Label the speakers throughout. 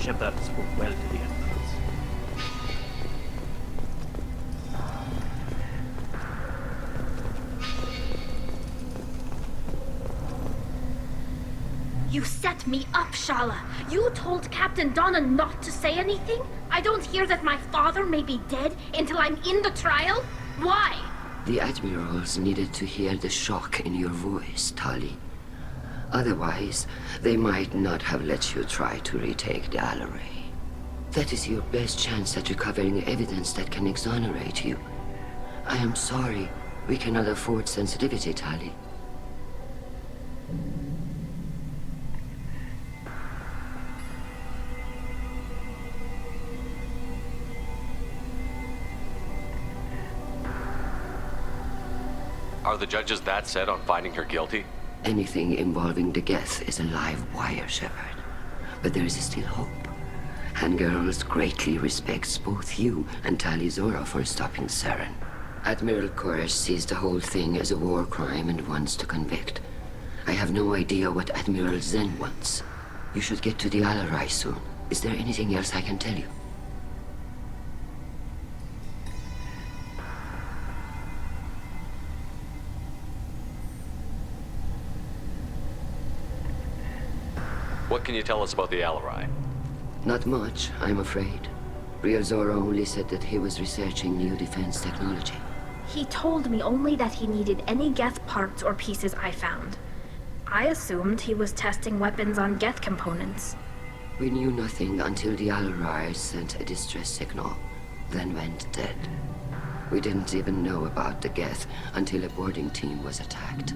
Speaker 1: Shepard spoke well to the Admirals.
Speaker 2: You set me up, Shala. You told Captain Donna not to say anything? I don't hear that my father may be dead until I'm in the trial? Why?
Speaker 3: The Admirals needed to hear the shock in your voice, Tali. Otherwise, they might not have let you try to retake the Alleray. That is your best chance at recovering evidence that can exonerate you. I am sorry. We cannot afford sensitivity, Tali.
Speaker 4: Are the judges that set on finding her guilty?
Speaker 3: Anything involving the Geth is a live wire, Shepard. But there is still hope. And Girls greatly respects both you and Tali Zora for stopping Saren. Admiral Koresh sees the whole thing as a war crime and wants to convict. I have no idea what Admiral Zen wants. You should get to the Alleray soon. Is there anything else I can tell you?
Speaker 4: What can you tell us about the Alleray?
Speaker 3: Not much, I'm afraid. Real Zora only said that he was researching new defense technology.
Speaker 2: He told me only that he needed any Geth parts or pieces I found. I assumed he was testing weapons on Geth components.
Speaker 3: We knew nothing until the Alleray sent a distress signal, then went dead. We didn't even know about the Geth until a boarding team was attacked.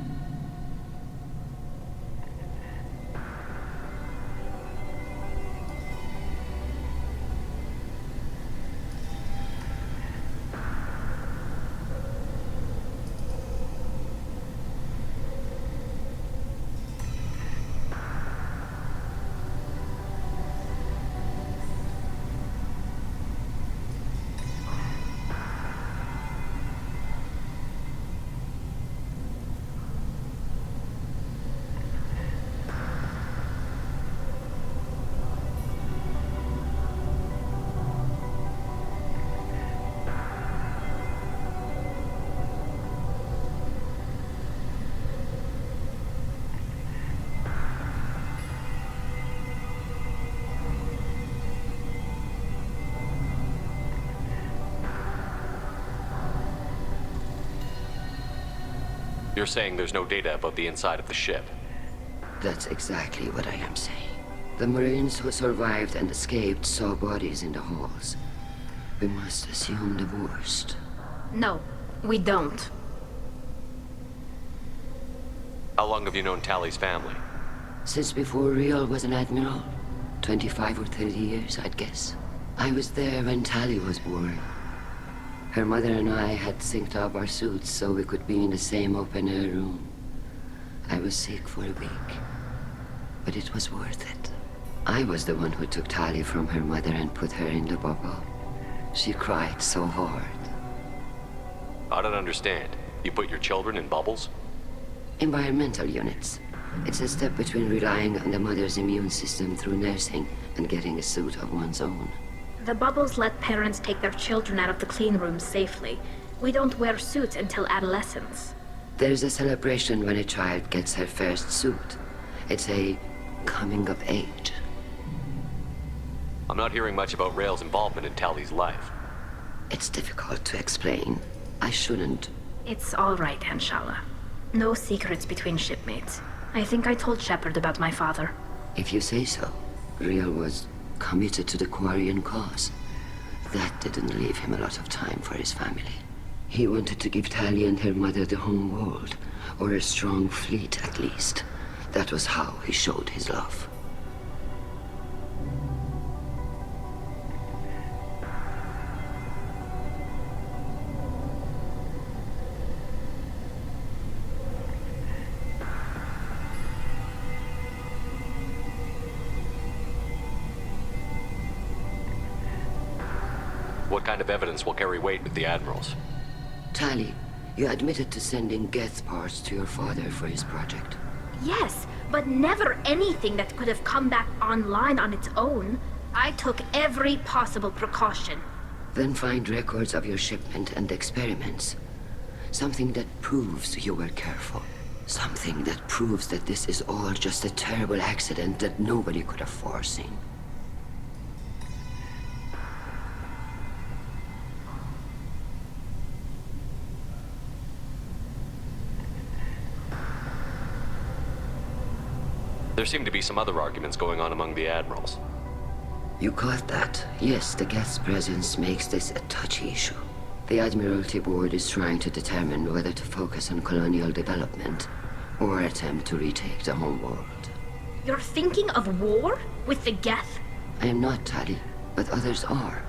Speaker 4: You're saying there's no data about the inside of the ship?
Speaker 3: That's exactly what I am saying. The Marines who survived and escaped saw bodies in the halls. We must assume the worst.
Speaker 2: No, we don't.
Speaker 4: How long have you known Tali's family?
Speaker 3: Since before Real was an admiral. 25 or 30 years, I'd guess. I was there when Tali was born. Her mother and I had synced up our suits so we could be in the same open-air room. I was sick for a week, but it was worth it. I was the one who took Tali from her mother and put her in the bubble. She cried so hard.
Speaker 4: I don't understand. You put your children in bubbles?
Speaker 3: Environmental units. It's a step between relying on the mother's immune system through nursing and getting a suit of one's own.
Speaker 2: The bubbles let parents take their children out of the clean rooms safely. We don't wear suits until adolescence.
Speaker 3: There's a celebration when a child gets her first suit. It's a coming of age.
Speaker 4: I'm not hearing much about Rail's involvement in Tali's life.
Speaker 3: It's difficult to explain. I shouldn't.
Speaker 2: It's all right, Anshala. No secrets between shipmates. I think I told Shepard about my father.
Speaker 3: If you say so. Real was committed to the Quarian cause. That didn't leave him a lot of time for his family. He wanted to give Tali and her mother the home world, or a strong fleet at least. That was how he showed his love.
Speaker 4: What kind of evidence will carry weight with the Admirals?
Speaker 3: Tali, you admitted to sending Geth parts to your father for his project.
Speaker 2: Yes, but never anything that could have come back online on its own. I took every possible precaution.
Speaker 3: Then find records of your shipment and experiments. Something that proves you were careful. Something that proves that this is all just a terrible accident that nobody could have foreseen.
Speaker 4: There seem to be some other arguments going on among the admirals.
Speaker 3: You caught that? Yes, the Geth's presence makes this a touchy issue. The Admiralty Board is trying to determine whether to focus on colonial development or attempt to retake the home world.
Speaker 2: You're thinking of war? With the Geth?
Speaker 3: I am not, Tali, but others are.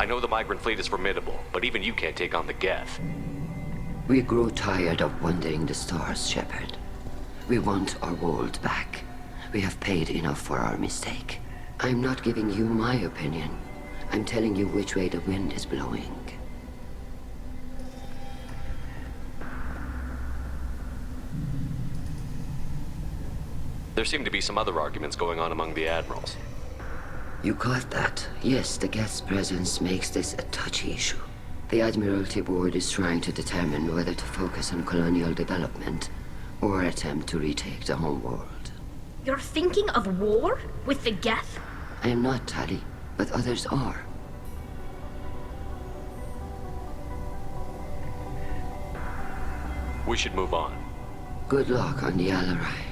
Speaker 4: I know the migrant fleet is formidable, but even you can't take on the Geth.
Speaker 3: We grow tired of wandering the stars, Shepard. We want our world back. We have paid enough for our mistake. I'm not giving you my opinion. I'm telling you which way the wind is blowing.
Speaker 4: There seem to be some other arguments going on among the admirals.
Speaker 3: You caught that? Yes, the Geth's presence makes this a touchy issue. The Admiralty Board is trying to determine whether to focus on colonial development or attempt to retake the homeworld.
Speaker 2: You're thinking of war with the Geth?
Speaker 3: I am not, Tali, but others are.
Speaker 4: We should move on.
Speaker 3: Good luck on the Alarai.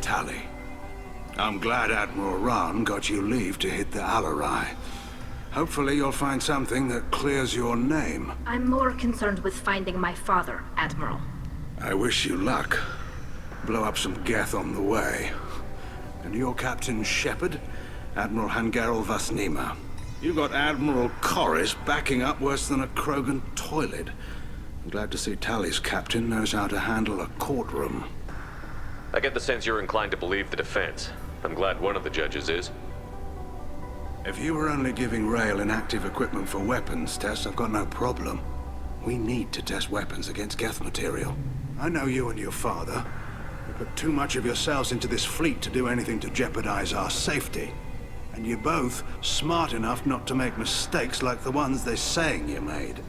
Speaker 5: Tali, I'm glad Admiral Rahn got you leave to hit the Alarai. Hopefully you'll find something that clears your name.
Speaker 2: I'm more concerned with finding my father, Admiral.
Speaker 5: I wish you luck. Blow up some Geth on the way. And your Captain Shepard, Admiral Hangarel Vasnima. You got Admiral Corris backing up worse than a Krogan toilet. I'm glad to see Tali's captain knows how to handle a courtroom.
Speaker 4: I get the sense you're inclined to believe the defense. I'm glad one of the judges is.
Speaker 5: If you were only giving Rail inactive equipment for weapons tests, I've got no problem. We need to test weapons against Geth material. I know you and your father. You put too much of yourselves into this fleet to do anything to jeopardize our safety. And you're both smart enough not to make mistakes like the ones they're saying you made.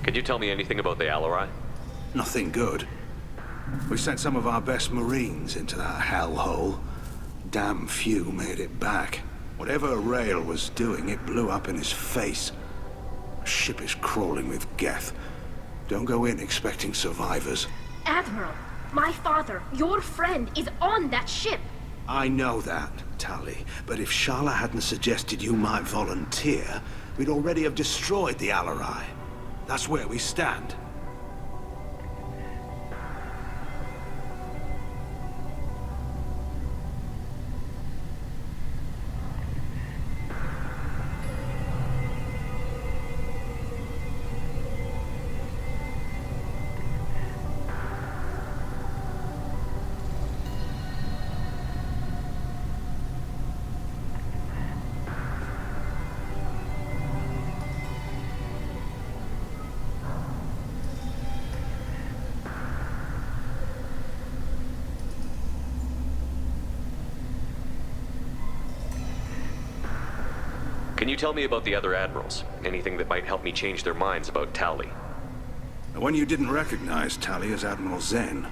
Speaker 4: Could you tell me anything about the Alarai?
Speaker 5: Nothing good. We sent some of our best Marines into that hellhole. Damn few made it back. Whatever Rail was doing, it blew up in his face. The ship is crawling with Geth. Don't go in expecting survivors.
Speaker 2: Admiral, my father, your friend, is on that ship.
Speaker 5: I know that, Tali. But if Shala hadn't suggested you might volunteer, we'd already have destroyed the Alarai. That's where we stand.
Speaker 4: Can you tell me about the other admirals? Anything that might help me change their minds about Tali?
Speaker 5: When you didn't recognize Tali as Admiral Zen,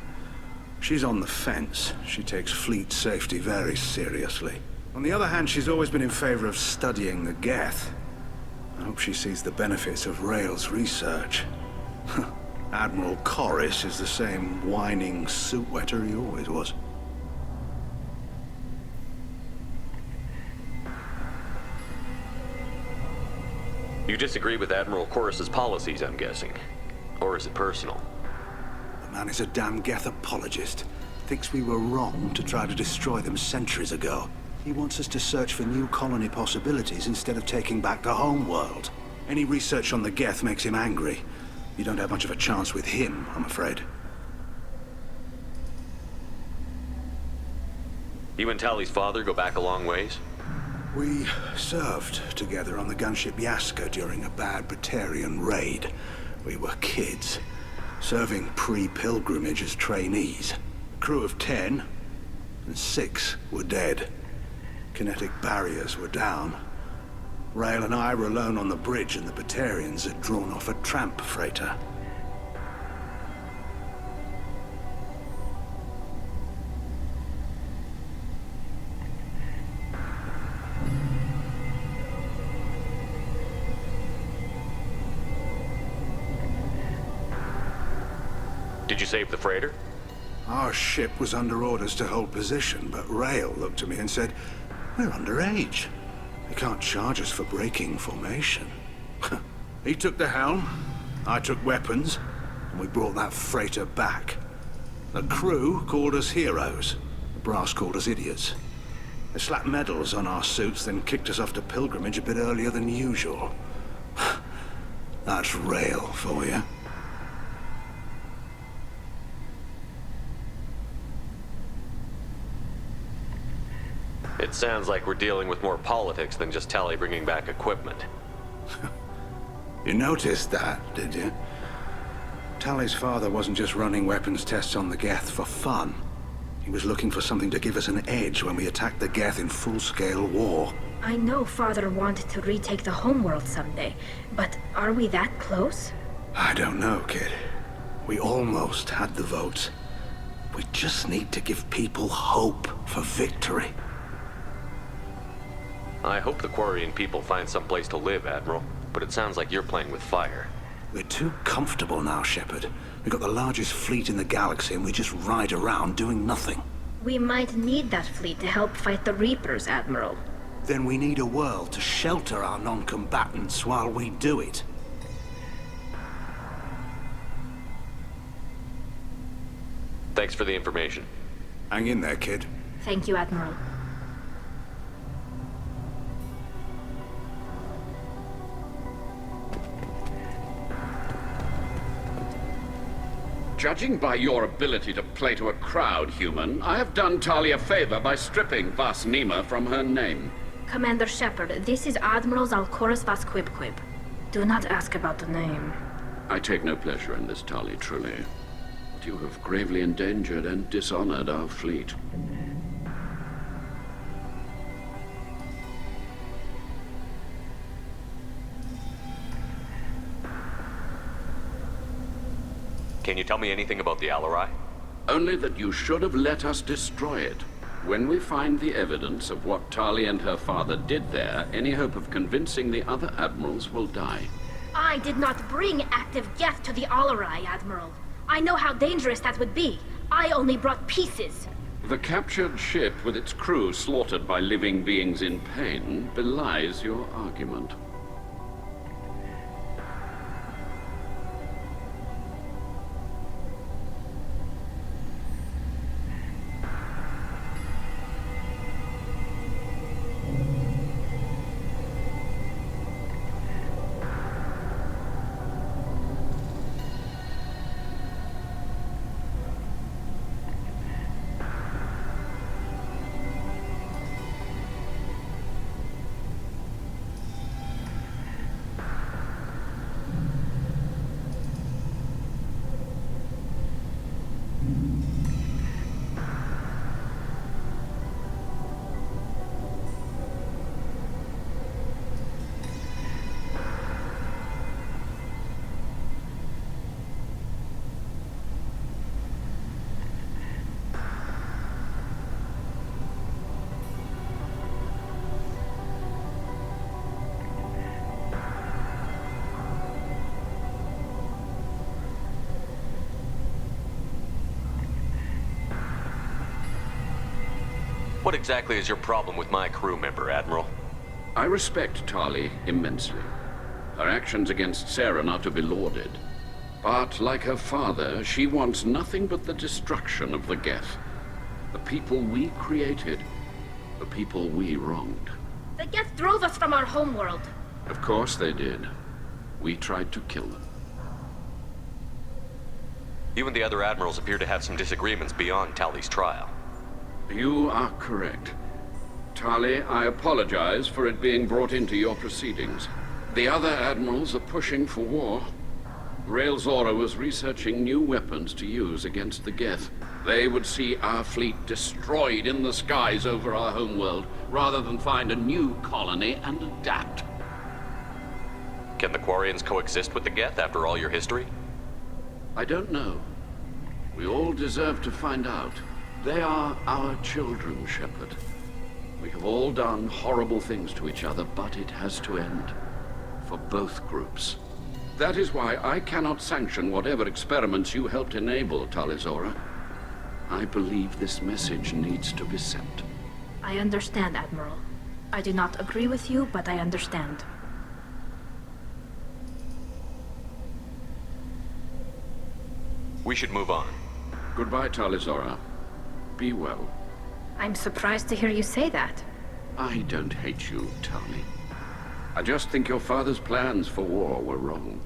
Speaker 5: she's on the fence. She takes fleet safety very seriously. On the other hand, she's always been in favor of studying the Geth. I hope she sees the benefits of Rael's research. Admiral Corris is the same whining suit wetter he always was.
Speaker 4: You disagree with Admiral Corris's policies, I'm guessing. Or is it personal?
Speaker 5: The man is a damn Geth apologist. Thinks we were wrong to try to destroy them centuries ago. He wants us to search for new colony possibilities instead of taking back the home world. Any research on the Geth makes him angry. You don't have much of a chance with him, I'm afraid.
Speaker 4: You and Tali's father go back a long ways?
Speaker 5: We served together on the gunship Yaska during a bad Batarian raid. We were kids, serving pre-pilgrimage as trainees. A crew of 10, and 6 were dead. Kinetic barriers were down. Rael and I were alone on the bridge, and the Batarians had drawn off a tramp freighter.
Speaker 4: Did you save the freighter?
Speaker 5: Our ship was under orders to hold position, but Rael looked at me and said, "We're underage. They can't charge us for breaking formation." He took the helm, I took weapons, and we brought that freighter back. The crew called us heroes. The brass called us idiots. They slapped medals on our suits, then kicked us off to pilgrimage a bit earlier than usual. That's Rael for you.
Speaker 4: It sounds like we're dealing with more politics than just Tali bringing back equipment.
Speaker 5: You noticed that, did you? Tali's father wasn't just running weapons tests on the Geth for fun. He was looking for something to give us an edge when we attacked the Geth in full-scale war.
Speaker 2: I know Father wanted to retake the homeworld someday, but are we that close?
Speaker 5: I don't know, kid. We almost had the votes. We just need to give people hope for victory.
Speaker 4: I hope the Quarian people find some place to live, Admiral, but it sounds like you're playing with fire.
Speaker 5: We're too comfortable now, Shepard. We've got the largest fleet in the galaxy and we just ride around doing nothing.
Speaker 2: We might need that fleet to help fight the Reapers, Admiral.
Speaker 5: Then we need a world to shelter our non-combatants while we do it.
Speaker 4: Thanks for the information.
Speaker 5: Hang in there, kid.
Speaker 2: Thank you, Admiral.
Speaker 6: Judging by your ability to play to a crowd, human, I have done Tali a favor by stripping Vas Nima from her name.
Speaker 2: Commander Shepard, this is Admiral Zalkoris Vas Quib. Do not ask about the name.
Speaker 6: I take no pleasure in this, Tali, truly. But you have gravely endangered and dishonored our fleet.
Speaker 4: Can you tell me anything about the Alarai?
Speaker 6: Only that you should have let us destroy it. When we find the evidence of what Tali and her father did there, any hope of convincing the other admirals will die.
Speaker 2: I did not bring active Geth to the Alarai, Admiral. I know how dangerous that would be. I only brought pieces.
Speaker 6: The captured ship with its crew slaughtered by living beings in pain belies your argument.
Speaker 4: What exactly is your problem with my crew member, Admiral?
Speaker 6: I respect Tali immensely. Her actions against Saren are to be lauded. But like her father, she wants nothing but the destruction of the Geth. The people we created. The people we wronged.
Speaker 2: The Geth drove us from our homeworld.
Speaker 6: Of course they did. We tried to kill them.
Speaker 4: You and the other admirals appear to have some disagreements beyond Tali's trial.
Speaker 6: You are correct. Tali, I apologize for it being brought into your proceedings. The other admirals are pushing for war. Rael Zora was researching new weapons to use against the Geth. They would see our fleet destroyed in the skies over our homeworld, rather than find a new colony and adapt.
Speaker 4: Can the Quarians coexist with the Geth after all your history?
Speaker 6: I don't know. We all deserve to find out. They are our children, Shepard. We have all done horrible things to each other, but it has to end. For both groups. That is why I cannot sanction whatever experiments you helped enable, Tali Zora. I believe this message needs to be sent.
Speaker 7: I understand, Admiral. I do not agree with you, but I understand.
Speaker 4: We should move on.
Speaker 6: Goodbye, Tali Zora. Be well.
Speaker 7: I'm surprised to hear you say that.
Speaker 6: I don't hate you, Tali. I just think your father's plans for war were wrong.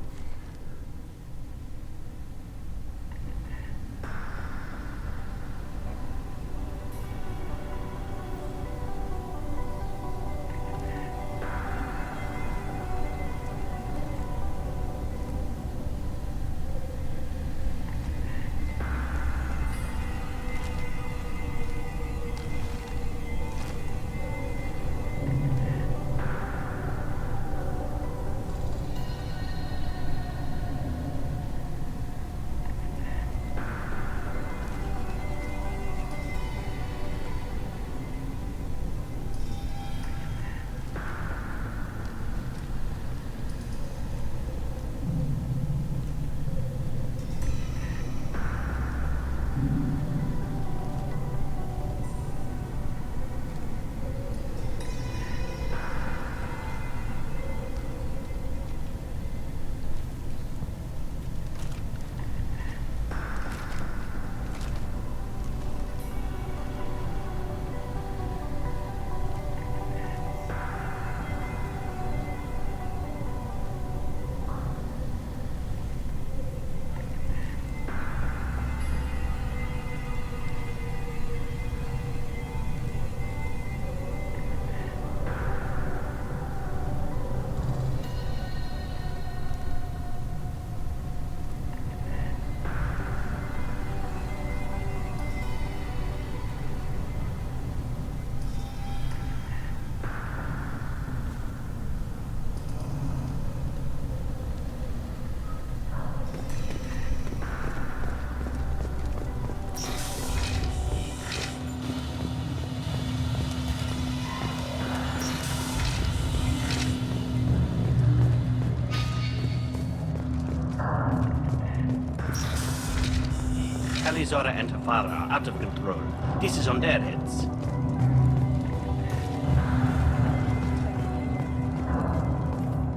Speaker 1: Zora and her father are out of control. This is on their heads.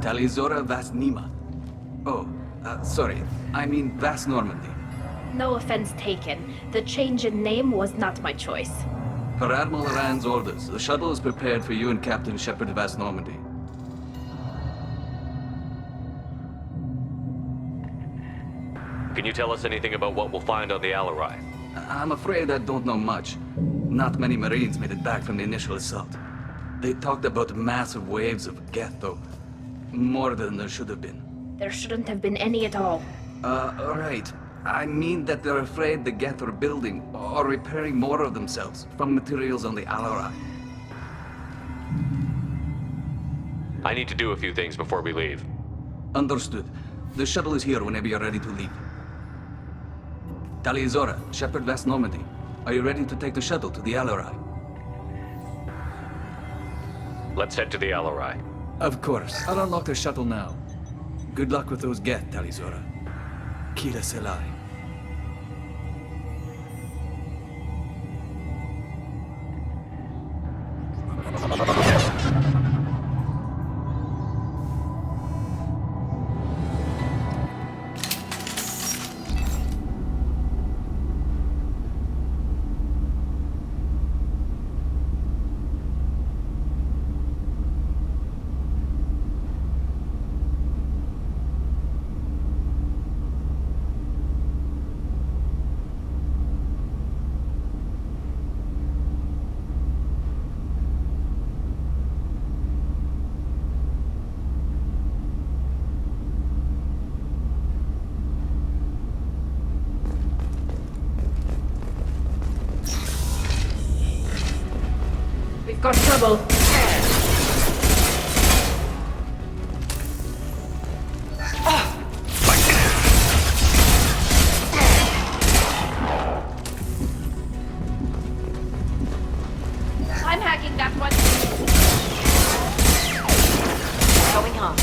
Speaker 8: Tali Zora Vas Nima. Oh, sorry. I mean Vas Normandy.
Speaker 7: No offense taken. The change in name was not my choice.
Speaker 8: Per Admiral Rand's orders, the shuttle is prepared for you and Captain Shepard Vas Normandy.
Speaker 4: Can you tell us anything about what we'll find on the Alarai?
Speaker 8: I'm afraid I don't know much. Not many Marines made it back from the initial assault. They talked about massive waves of Geth, though. More than there should have been.
Speaker 7: There shouldn't have been any at all.
Speaker 8: Right. I mean that they're afraid the Geth are building or repairing more of themselves from materials on the Alarai.
Speaker 4: I need to do a few things before we leave.
Speaker 8: Understood. The shuttle is here whenever you're ready to leave. Tali Zora, Shepard Vas Normandy. Are you ready to take the shuttle to the Alarai?
Speaker 4: Let's head to the Alarai.
Speaker 8: Of course. I'll unlock the shuttle now. Good luck with those Geth, Tali Zora. Kila Selai.
Speaker 7: Got trouble.
Speaker 2: I'm hacking that one.
Speaker 9: Going on.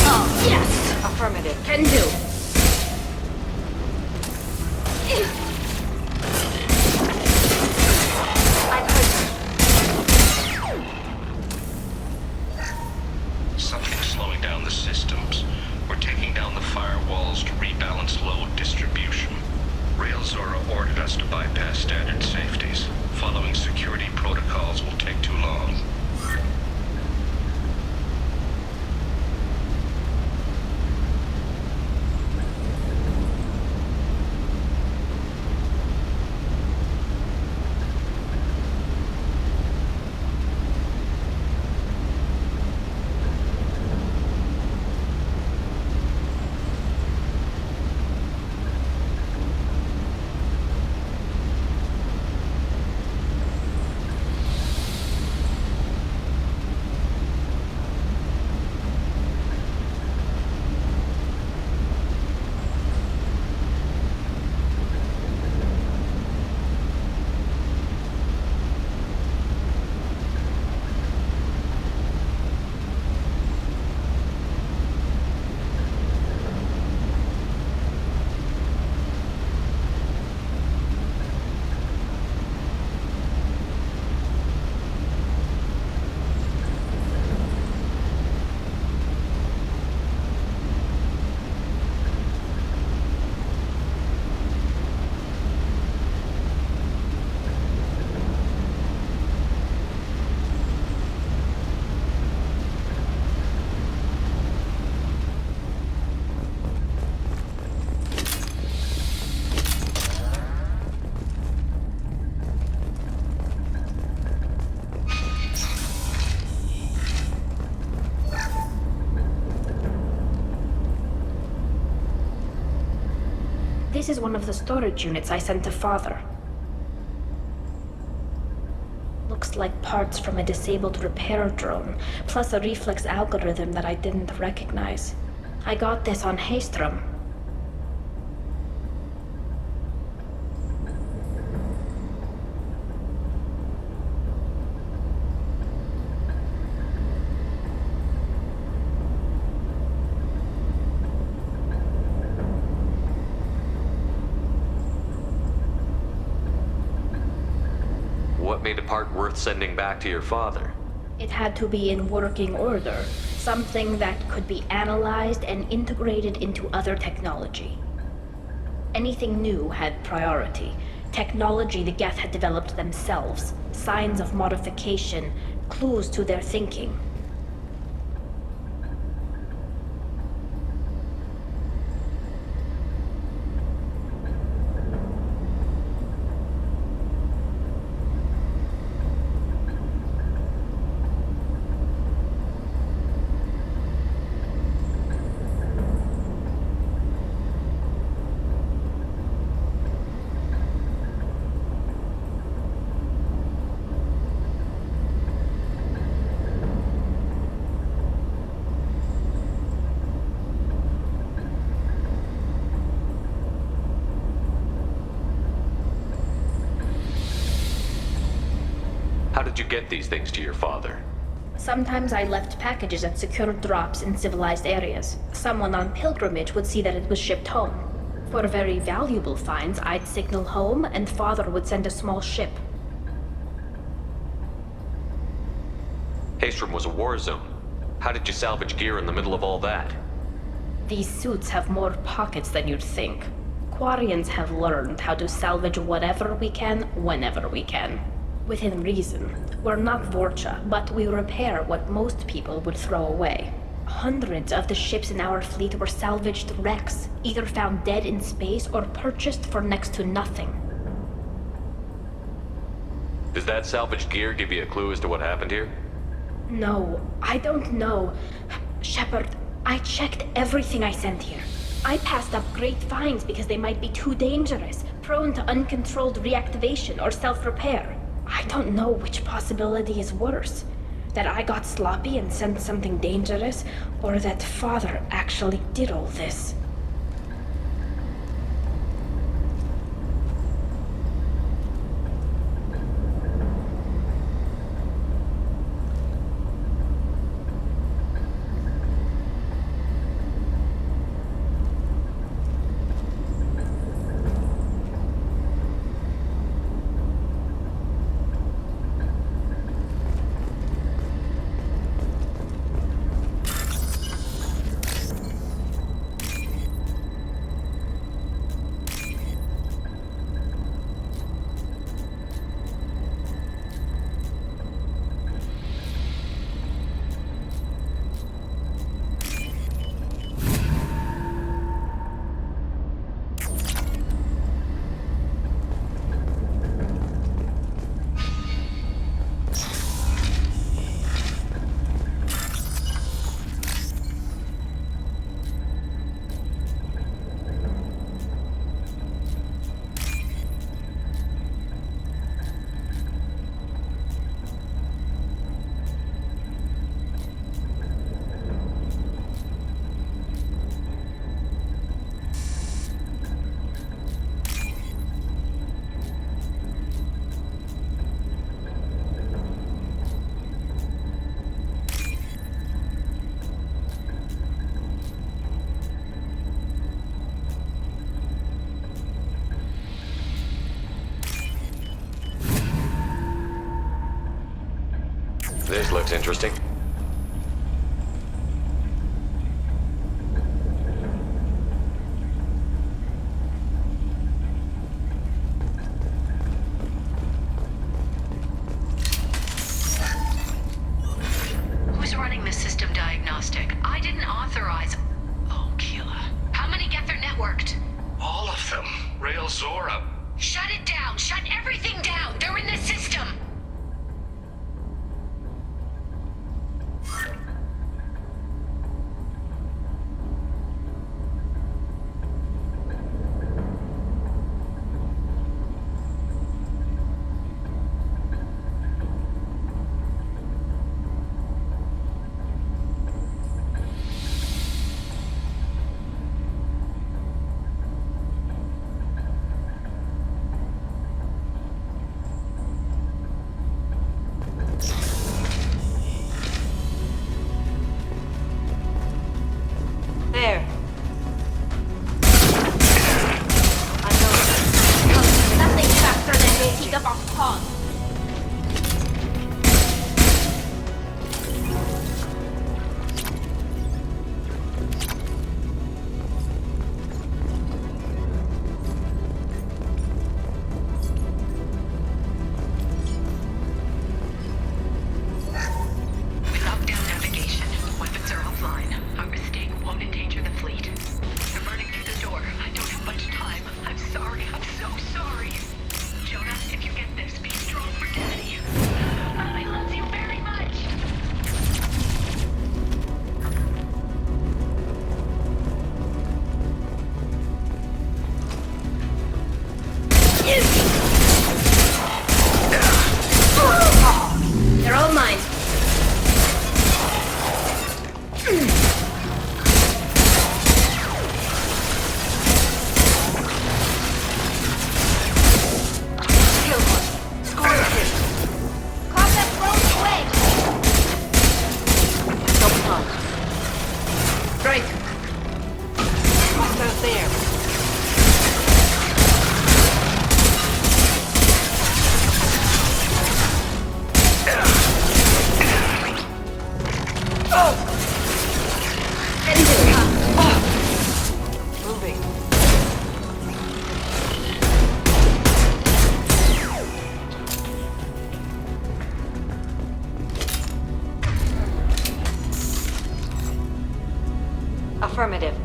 Speaker 2: Oh, yes!
Speaker 9: Affirmative.
Speaker 2: Can do.
Speaker 9: I've heard
Speaker 10: Something's slowing down the systems. We're taking down the firewalls to rebalance load distribution. Railzora ordered us to bypass standard safeties. Following security protocols will take too long.
Speaker 7: This is one of the storage units I sent to Father. Looks like parts from a disabled repair drone, plus a reflex algorithm that I didn't recognize. I got this on Haystrom.
Speaker 4: What made a part worth sending back to your father?
Speaker 7: It had to be in working order, something that could be analyzed and integrated into other technology. Anything new had priority. Technology the Geth had developed themselves, signs of modification, clues to their thinking.
Speaker 4: How did you get these things to your father?
Speaker 7: Sometimes I left packages at secure drops in civilized areas. Someone on pilgrimage would see that it was shipped home. For very valuable finds, I'd signal home, and Father would send a small ship.
Speaker 4: Haystrom was a war zone. How did you salvage gear in the middle of all that?
Speaker 7: These suits have more pockets than you'd think. Quarians have learned how to salvage whatever we can, whenever we can. Within reason. We're not Vorcha, but we repair what most people would throw away. Hundreds of the ships in our fleet were salvaged wrecks, either found dead in space or purchased for next to nothing.
Speaker 4: Does that salvaged gear give you a clue as to what happened here?
Speaker 7: No, I don't know. Shepard, I checked everything I sent here. I passed up great finds because they might be too dangerous, prone to uncontrolled reactivation or self-repair. I don't know which possibility is worse. That I got sloppy and sent something dangerous, or that Father actually did all this.
Speaker 4: This looks interesting.
Speaker 9: Who's running the system diagnostic? I didn't authorize... Oh, killer. How many get their networked?
Speaker 10: All of them. Rail Zora.
Speaker 9: Shut it down! Shut everything down! They're in the system! There. I know.
Speaker 2: Nothing faster than making up a pause.
Speaker 9: We locked down navigation. Weapons are offline. Our mistake won't endanger the fleet. They're burning through the door. I don't have much time. I'm sorry. I'm so sorry. Jonah, if you get this, be strong for Daddy. I love you very much.
Speaker 7: They're all mine.
Speaker 9: Kill one. Score him.
Speaker 2: Combat thrown away.
Speaker 9: Double time.
Speaker 7: Right.
Speaker 9: Hostiles there. Moving. Affirmative.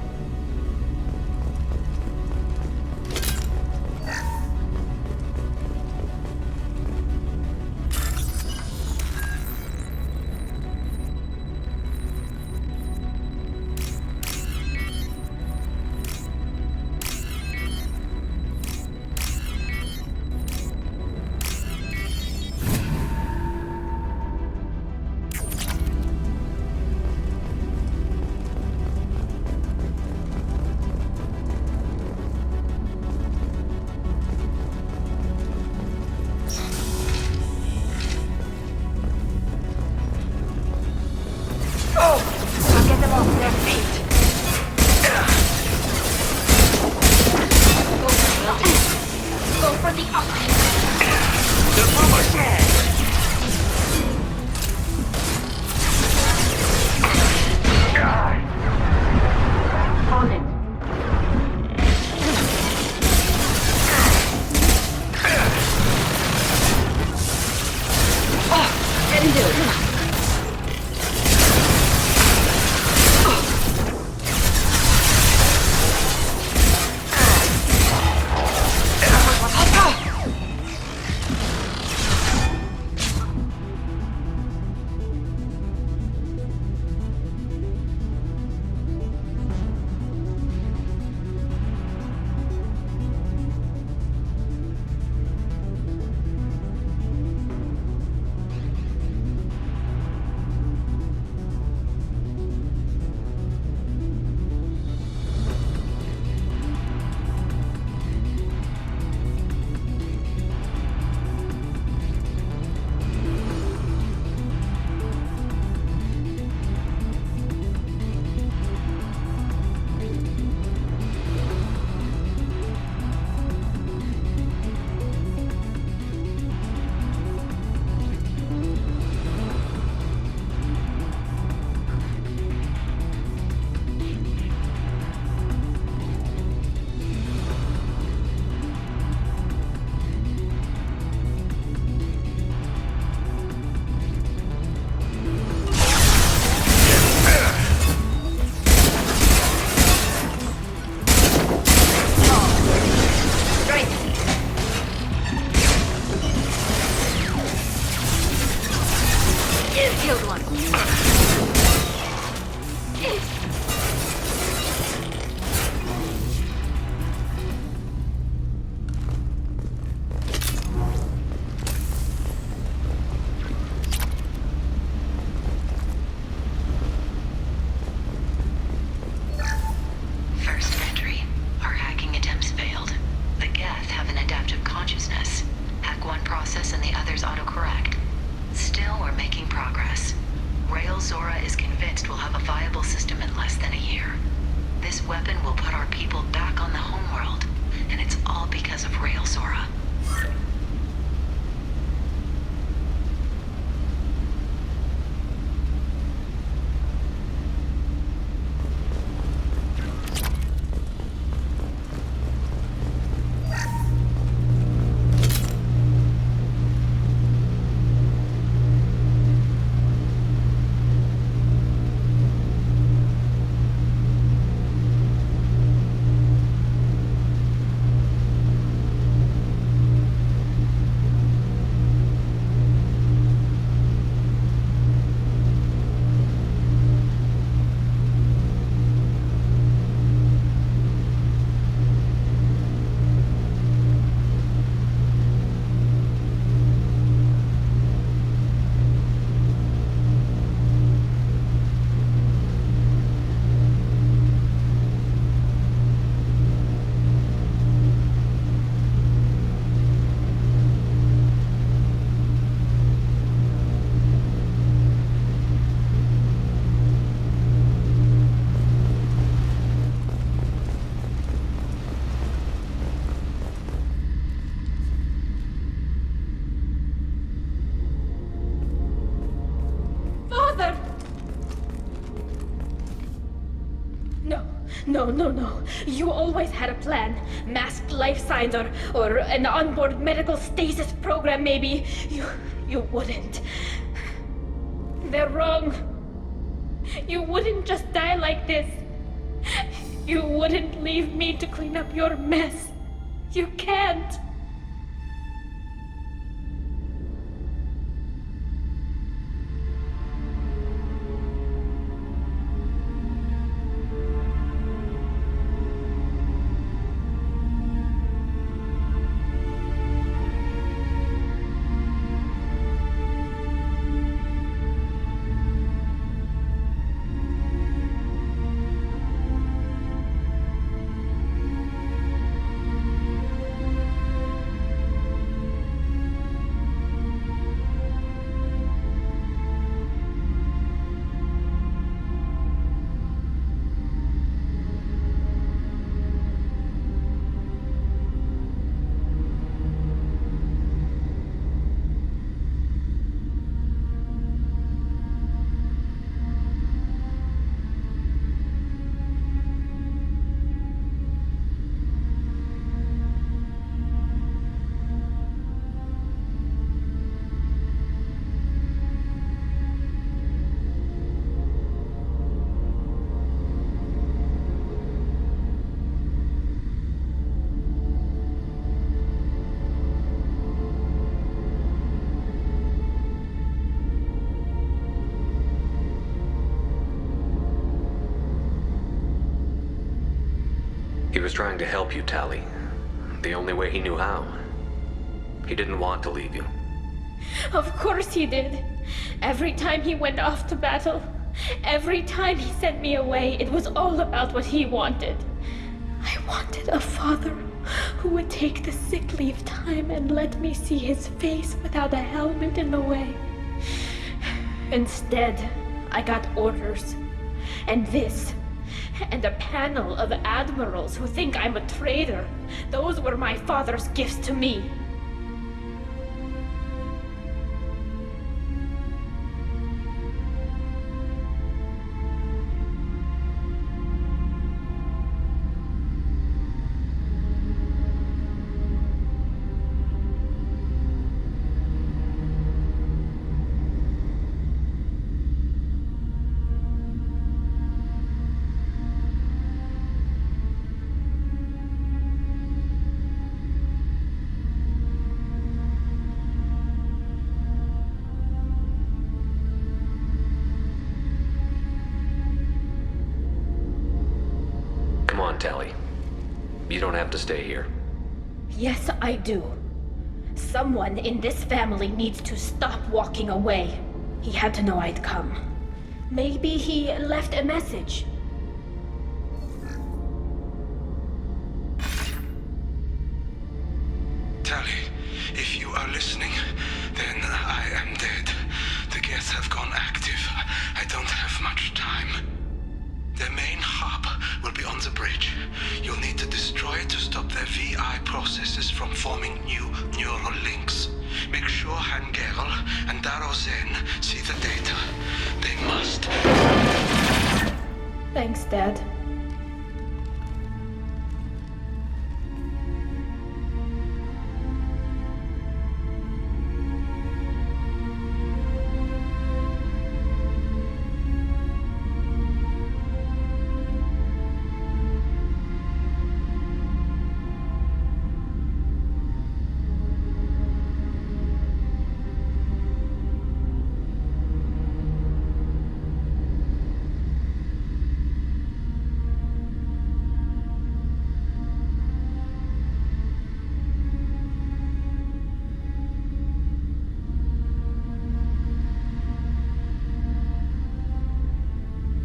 Speaker 9: people back on the homeworld. And it's all because of Rail Zora.
Speaker 7: No. You always had a plan. Masked life signs or an onboard medical stasis program, maybe. You wouldn't. They're wrong. You wouldn't just die like this. You wouldn't leave me to clean up your mess. You can't.
Speaker 4: He was trying to help you, Tali. The only way he knew how. He didn't want to leave you.
Speaker 7: Of course he did. Every time he went off to battle, every time he sent me away, it was all about what he wanted. I wanted a father who would take the sick leave time and let me see his face without a helmet in the way. Instead, I got orders. And this. And a panel of admirals who think I'm a traitor. Those were my father's gifts to me.
Speaker 4: Come on, Tali. You don't have to stay here.
Speaker 7: Yes, I do. Someone in this family needs to stop walking away. He had to know I'd come. Maybe he left a message.
Speaker 5: Tali, if you are listening, then I am dead. The Geth have gone active. I don't have much time. Their main hub will be on the bridge. You'll need VI processes from forming new neural links. Make sure Hangerl and Darozen see the data. They must.
Speaker 7: Thanks, Dad.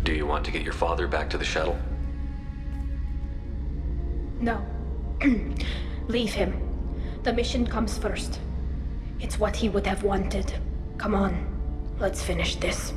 Speaker 4: Do you want to get your father back to the shuttle?
Speaker 7: No. Leave him. The mission comes first. It's what he would have wanted. Come on, let's finish this.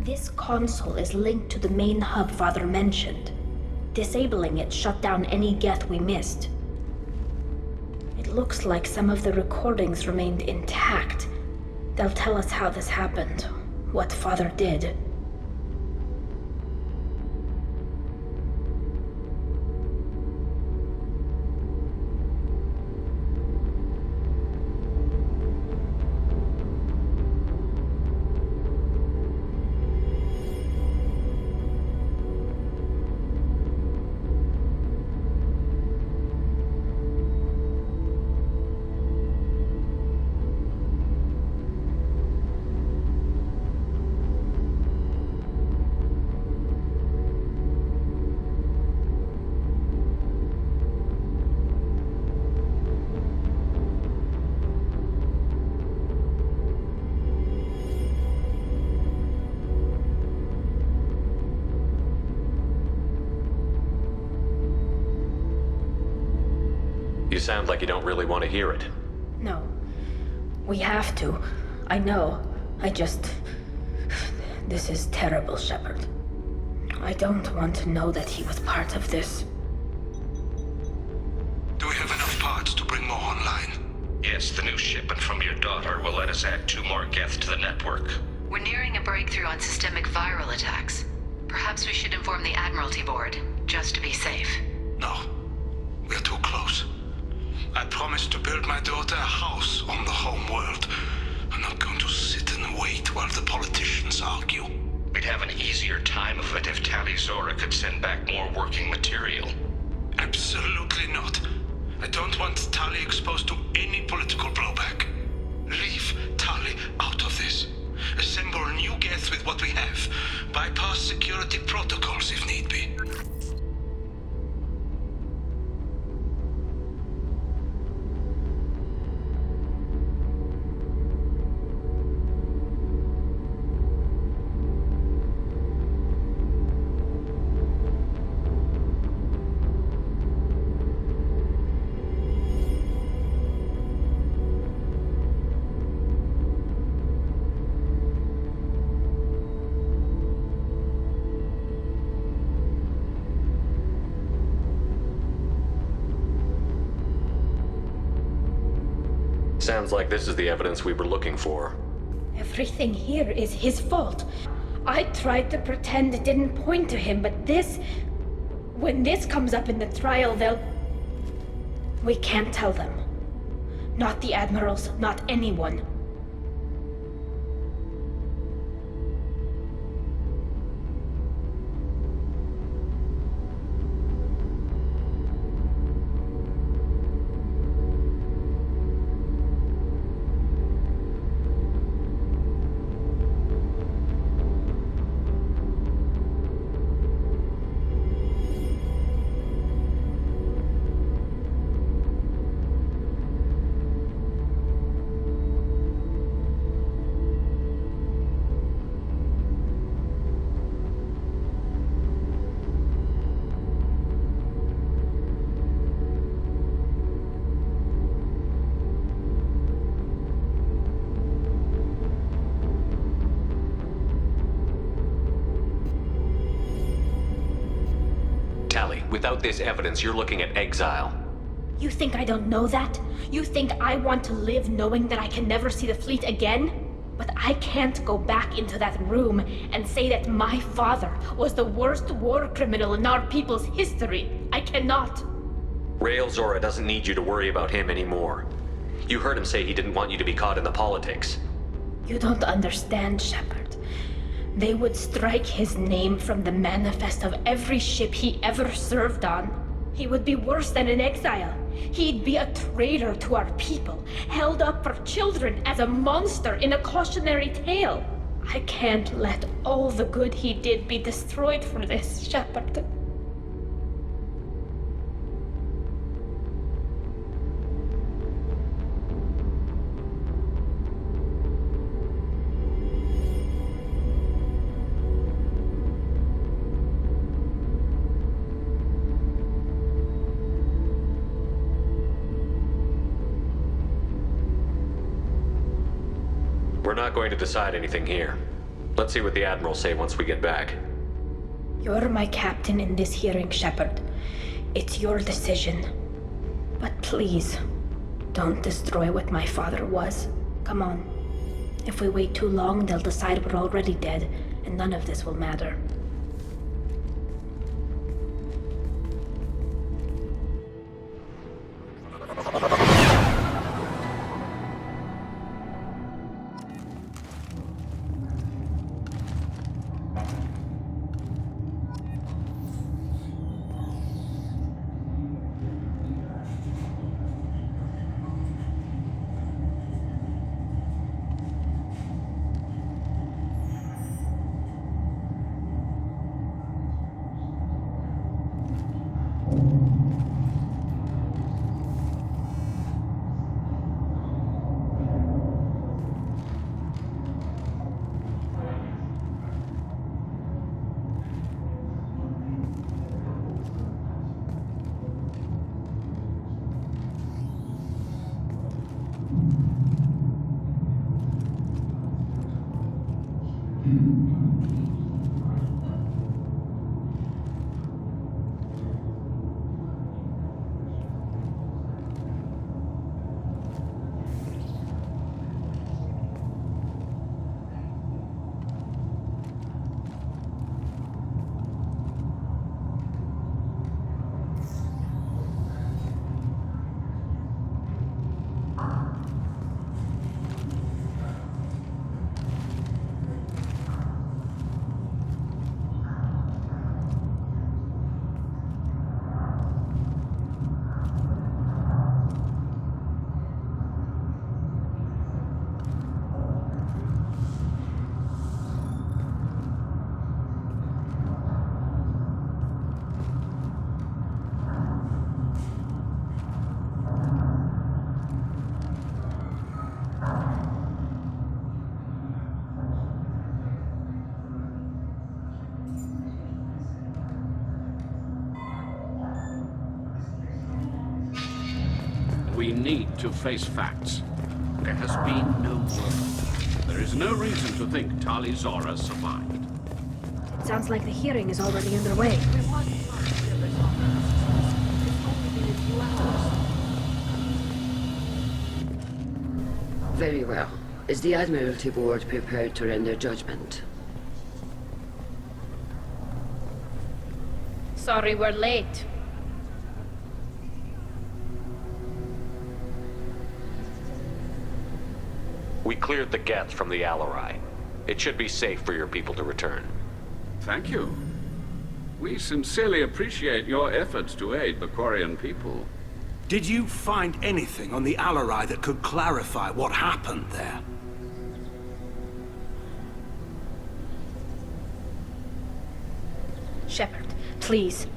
Speaker 7: This console is linked to the main hub Father mentioned. Disabling it shut down any Geth we missed. It looks like some of the recordings remained intact. They'll tell us how this happened, what Father did.
Speaker 4: You sound like you don't really want to hear it.
Speaker 7: No. We have to. I know. This is terrible, Shepard. I don't want to know that he was part of this.
Speaker 5: Do we have enough parts to bring more online?
Speaker 10: Yes, the new shipment from your daughter will let us add 2 more Geth to the network.
Speaker 9: We're nearing a breakthrough on systemic viral attacks. Perhaps we should inform the Admiralty Board, just to be safe.
Speaker 5: No. We're too close. I promised to build my daughter a house on the home world. I'm not going to sit and wait while the politicians argue.
Speaker 10: have an easier time of it if Tali Zora could send back more working material.
Speaker 5: Absolutely not. I don't want Tali exposed to any political blowback. Leave Tali out of this. Assemble new Geth with what we have. Bypass security protocols if need be.
Speaker 4: Sounds like this is the evidence we were looking for.
Speaker 7: Everything here is his fault. I tried to pretend it didn't point to him, but this... When this comes up in the trial, they'll... We can't tell them. Not the admirals, not anyone.
Speaker 4: Without this evidence, you're looking at exile.
Speaker 7: You think I don't know that? You think I want to live knowing that I can never see the fleet again? But I can't go back into that room and say that my father was the worst war criminal in our people's history. I cannot.
Speaker 4: Rael Zora doesn't need you to worry about him anymore. You heard him say he didn't want you to be caught in the politics.
Speaker 7: You don't understand, Shepard. They would strike his name from the manifest of every ship he ever served on. He would be worse than an exile. He'd be a traitor to our people, held up for children as a monster in a cautionary tale. I can't let all the good he did be destroyed for this, Shepard.
Speaker 4: We're not going to decide anything here. Let's see what the Admirals say once we get back.
Speaker 7: You're my captain in this hearing, Shepard. It's your decision. But please, don't destroy what my father was. Come on. If we wait too long, they'll decide we're already dead, and none of this will matter.
Speaker 6: We need to face facts. There has been no war. There is no reason to think Tali Zora survived.
Speaker 7: It sounds like the hearing is already underway.
Speaker 3: Very well. Is the Admiralty Board prepared to render judgment?
Speaker 7: Sorry we're late.
Speaker 4: We cleared the Geth from the Alarai. It should be safe for your people to return.
Speaker 6: Thank you. We sincerely appreciate your efforts to aid the Quarian people.
Speaker 5: Did you find anything on the Alarai that could clarify what happened there?
Speaker 7: Shepard, please.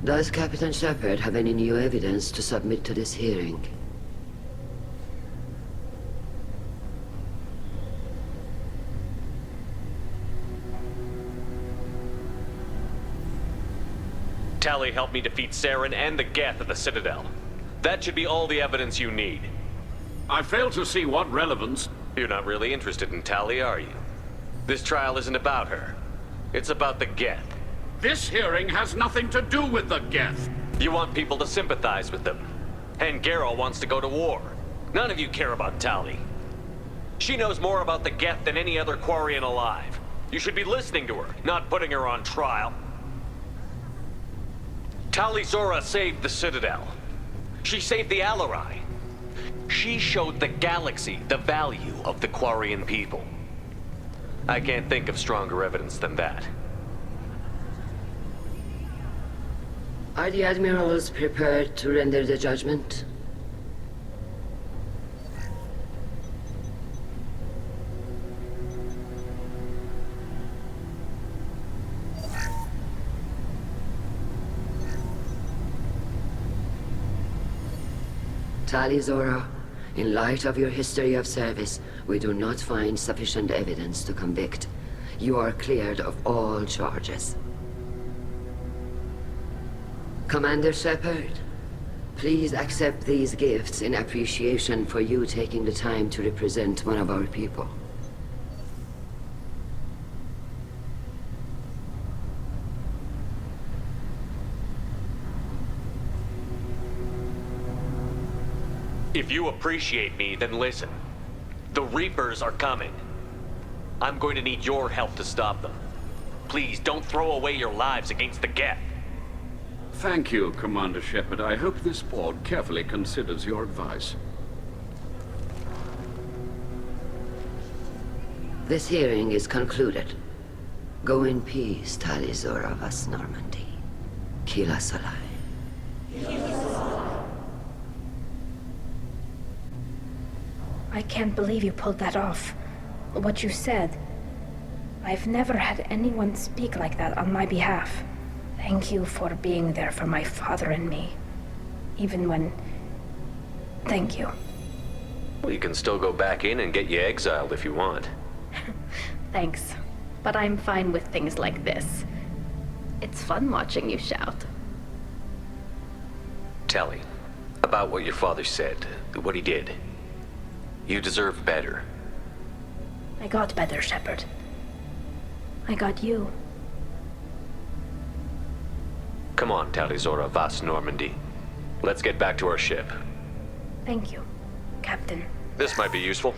Speaker 3: Does Captain Shepard have any new evidence to submit to this hearing?
Speaker 4: Tali helped me defeat Saren and the Geth at the Citadel. That should be all the evidence you need.
Speaker 6: I fail to see what relevance...
Speaker 4: You're not really interested in Tali, are you? This trial isn't about her. It's about the Geth.
Speaker 6: This hearing has nothing to do with the Geth.
Speaker 4: You want people to sympathize with them. And Garrow wants to go to war. None of you care about Tali. She knows more about the Geth than any other Quarian alive. You should be listening to her, not putting her on trial. Tali Zora saved the Citadel. She saved the Alarai. She showed the galaxy the value of the Quarian people. I can't think of stronger evidence than that.
Speaker 3: Are the admirals prepared to render the judgment? Tali Zora, in light of your history of service, we do not find sufficient evidence to convict. You are cleared of all charges. Commander Shepard, please accept these gifts in appreciation for you taking the time to represent one of our people.
Speaker 4: If you appreciate me, then listen. The Reapers are coming. I'm going to need your help to stop them. Please, don't throw away your lives against the Geth.
Speaker 6: Thank you, Commander Shepard. I hope this board carefully considers your advice.
Speaker 3: This hearing is concluded. Go in peace, Tali Zora Vas Normandy. Kila Salai.
Speaker 7: I can't believe you pulled that off. What you said. I've never had anyone speak like that on my behalf. Thank you for being there for my father and me. Even when... Thank you.
Speaker 4: Well, you can still go back in and get you exiled if you want.
Speaker 7: Thanks. But I'm fine with things like this. It's fun watching you shout.
Speaker 4: Tali, about what your father said, what he did. You deserve better.
Speaker 7: I got better, Shepard. I got you.
Speaker 4: Come on, Tali Zora Vas Normandy. Let's get back to our ship.
Speaker 7: Thank you, Captain.
Speaker 4: This might be useful.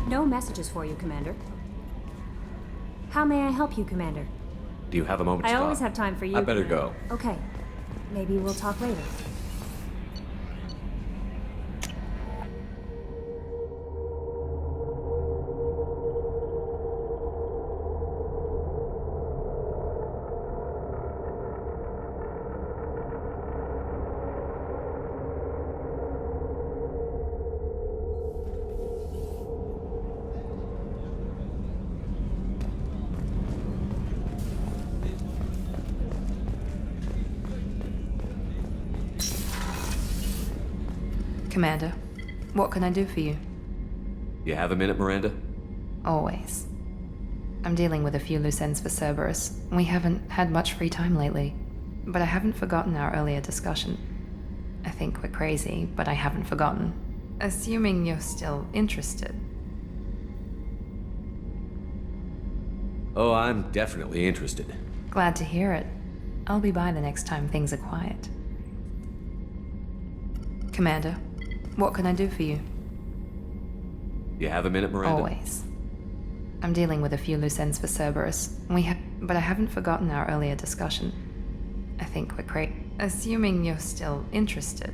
Speaker 11: No messages for you, Commander. How may I help you, Commander?
Speaker 12: Do you have a moment to
Speaker 11: I
Speaker 12: talk?
Speaker 11: always have time for you.
Speaker 12: I better go.
Speaker 11: Okay. Maybe we'll talk later.
Speaker 13: Commander, what can I do for you?
Speaker 12: You have a minute, Miranda?
Speaker 13: Always. I'm dealing with a few loose ends for Cerberus. We haven't had much free time lately, but I haven't forgotten our earlier discussion. I think we're crazy, but I haven't forgotten. Assuming you're still interested.
Speaker 12: Oh, I'm definitely interested.
Speaker 13: Glad to hear it. I'll be by the next time things are quiet. Commander, what can I do for you?
Speaker 12: You have a minute, Miranda?
Speaker 13: Always. I'm dealing with a few loose ends for Cerberus. But I haven't forgotten our earlier discussion. I think we're assuming you're still interested.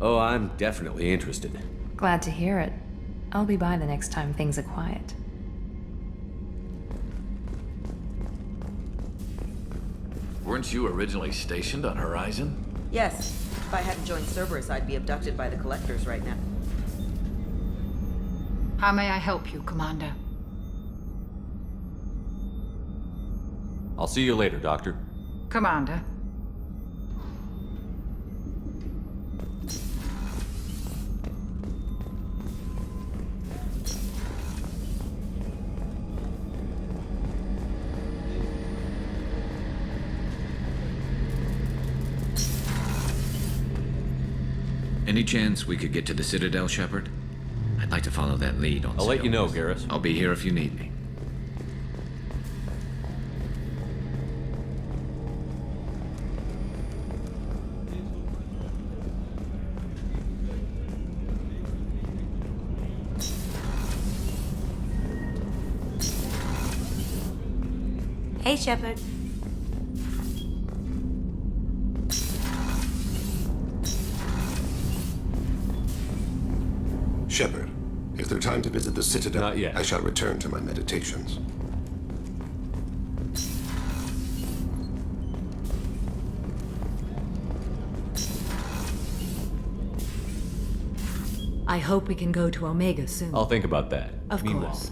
Speaker 12: Oh, I'm definitely interested.
Speaker 13: Glad to hear it. I'll be by the next time things are quiet.
Speaker 14: Weren't you originally stationed on Horizon?
Speaker 15: Yes. If I hadn't joined Cerberus, I'd be abducted by the Collectors right now.
Speaker 16: How may I help you, Commander?
Speaker 12: I'll see you later, Doctor.
Speaker 16: Commander.
Speaker 14: Any chance we could get to the Citadel, Shepard? I'd like to follow that lead on
Speaker 12: I'll let you know, Garrus.
Speaker 14: I'll be here if you need me.
Speaker 11: Hey, Shepard.
Speaker 17: Shepard, is there time to visit the Citadel?
Speaker 12: Not yet.
Speaker 17: I shall return to my meditations.
Speaker 11: I hope we can go to Omega soon.
Speaker 12: I'll think about that.
Speaker 11: Of
Speaker 12: Meanwhile,
Speaker 11: course.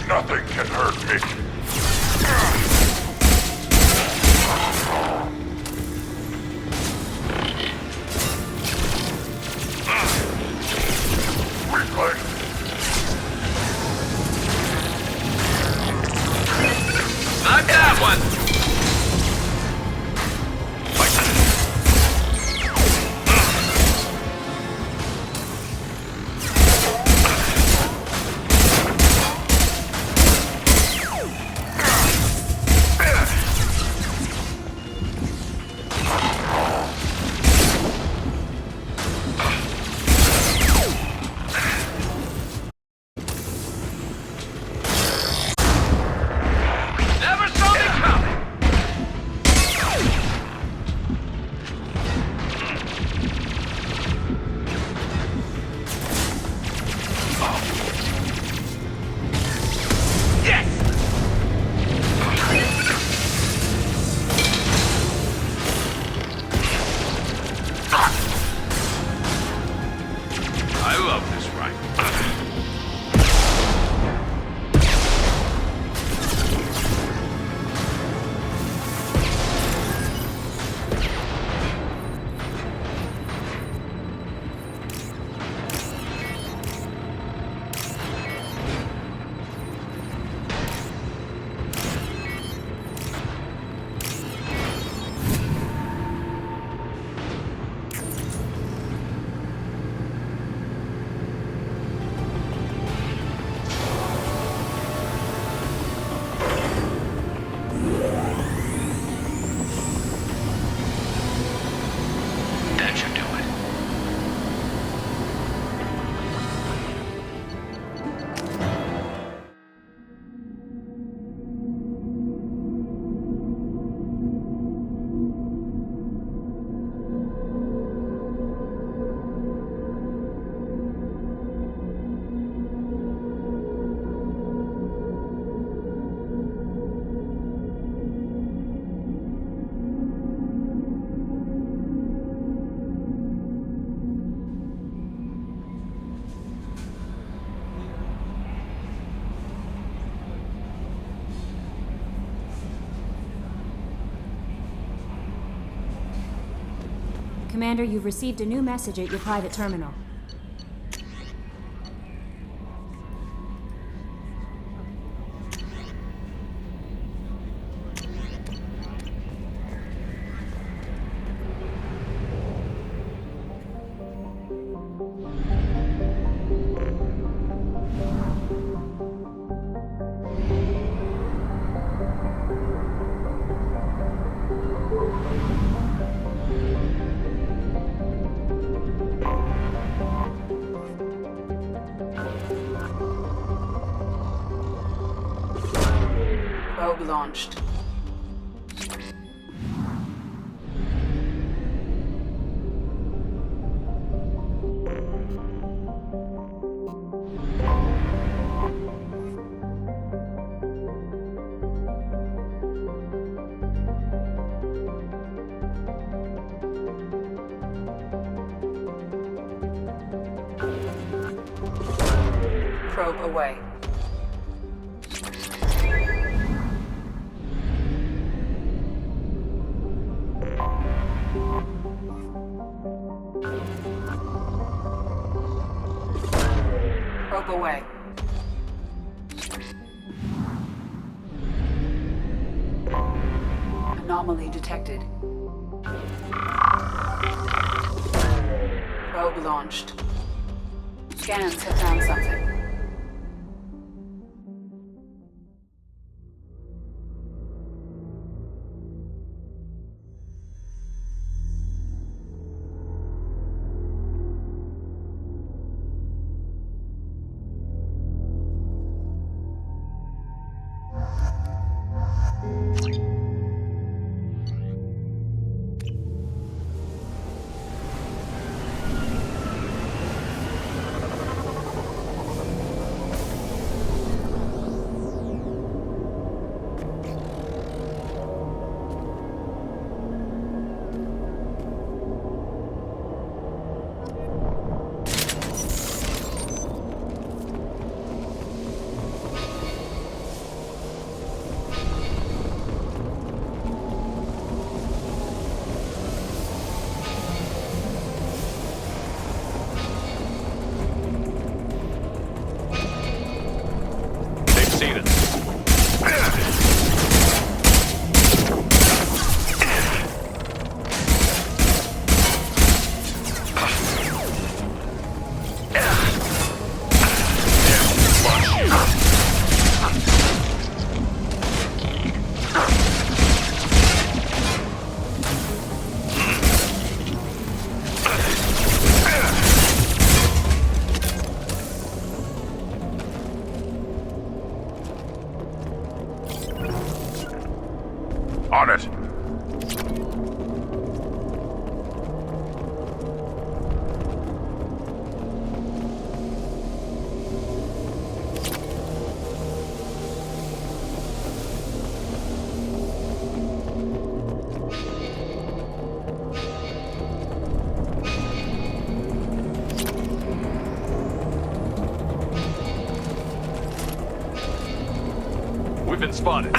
Speaker 18: Nothing can hurt me. Weakling.
Speaker 4: Knock that one!
Speaker 11: Commander, you've received a new message at your private terminal.
Speaker 19: Probe launched. Probe away. Probe away. Anomaly detected. Probe launched. Scans have found something.
Speaker 18: on it.
Speaker 4: We've been spotted.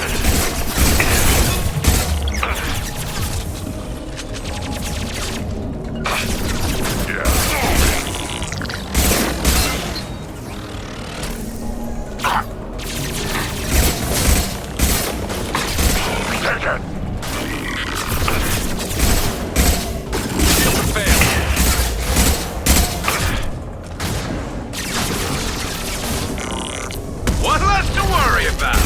Speaker 20: What left to worry about?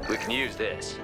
Speaker 4: We can use this.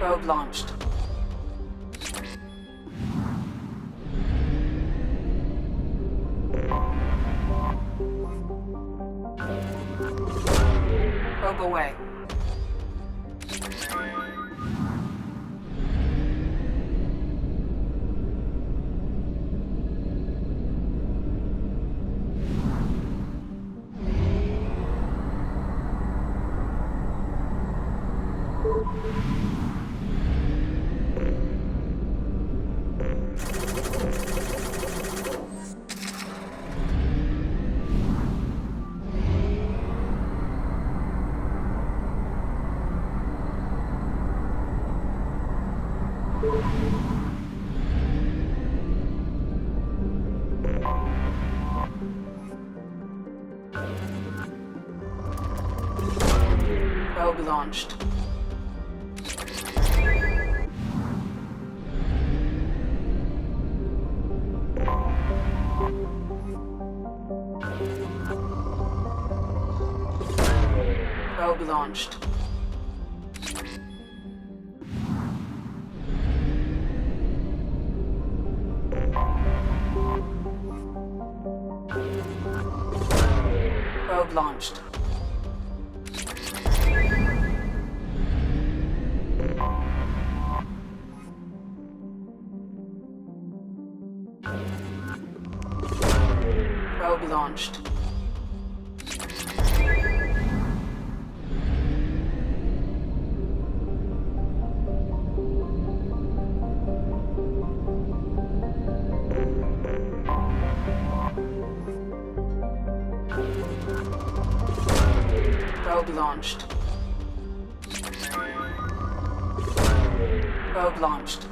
Speaker 15: Probe launched. Probe away. Probe launched. Probe launched. Probe launched. Probe launched. Probe launched. Probe launched.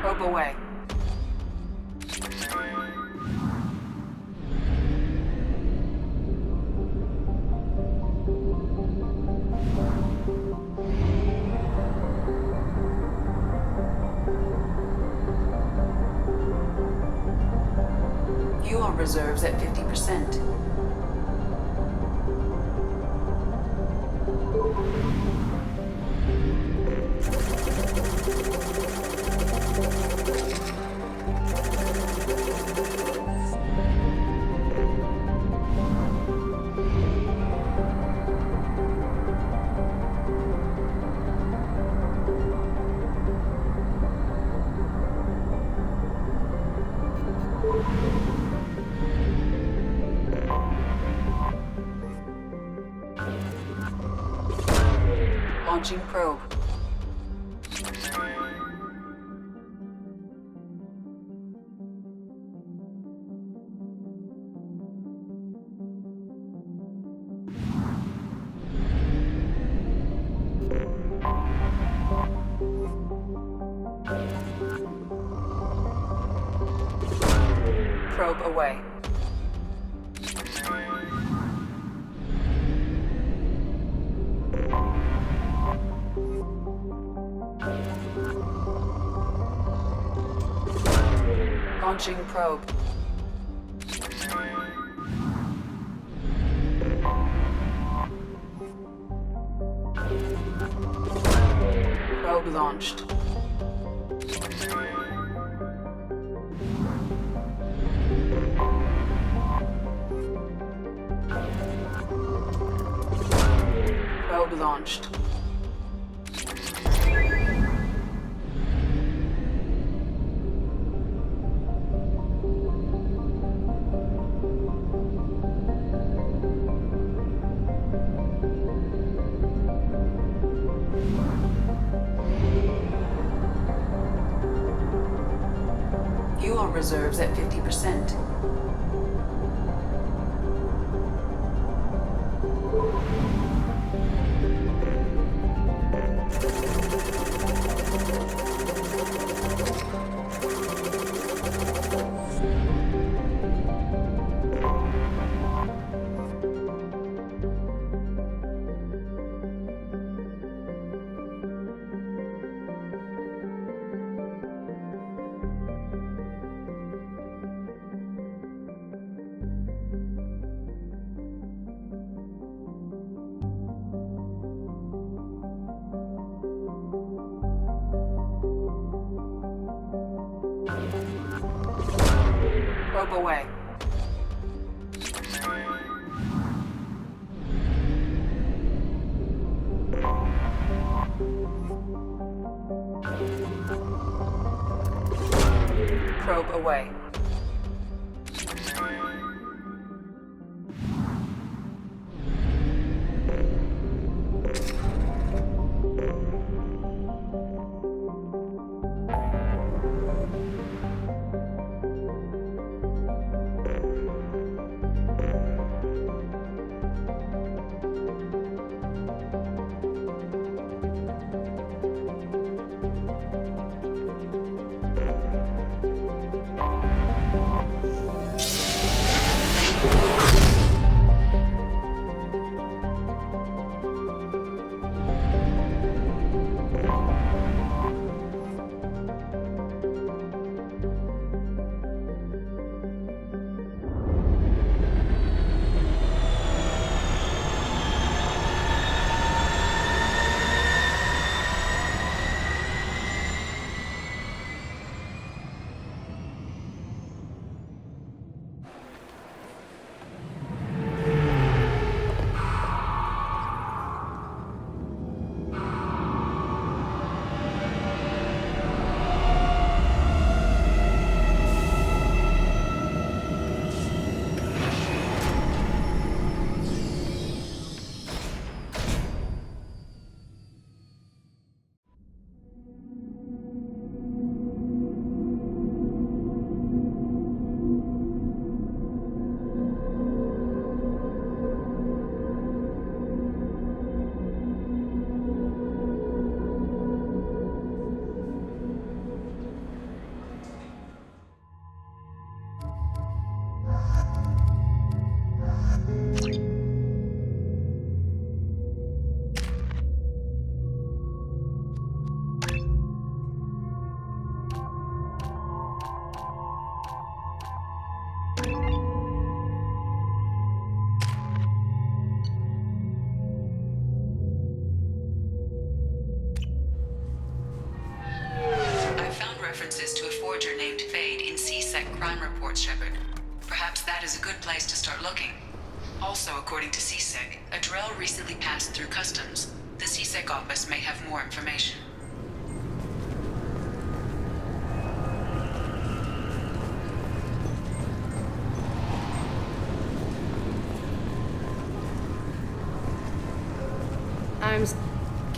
Speaker 15: Probe away. Fuel reserves at 50%.
Speaker 19: Launching probe. Probe away. Launching probe. Probe launched. Probe launched. Fuel reserves at 50%. Probe away. Probe away. crime reports, Shepard. Perhaps that is a good place to start looking. Also, according to CSEC, a drill recently passed through customs. The CSEC office may have more information.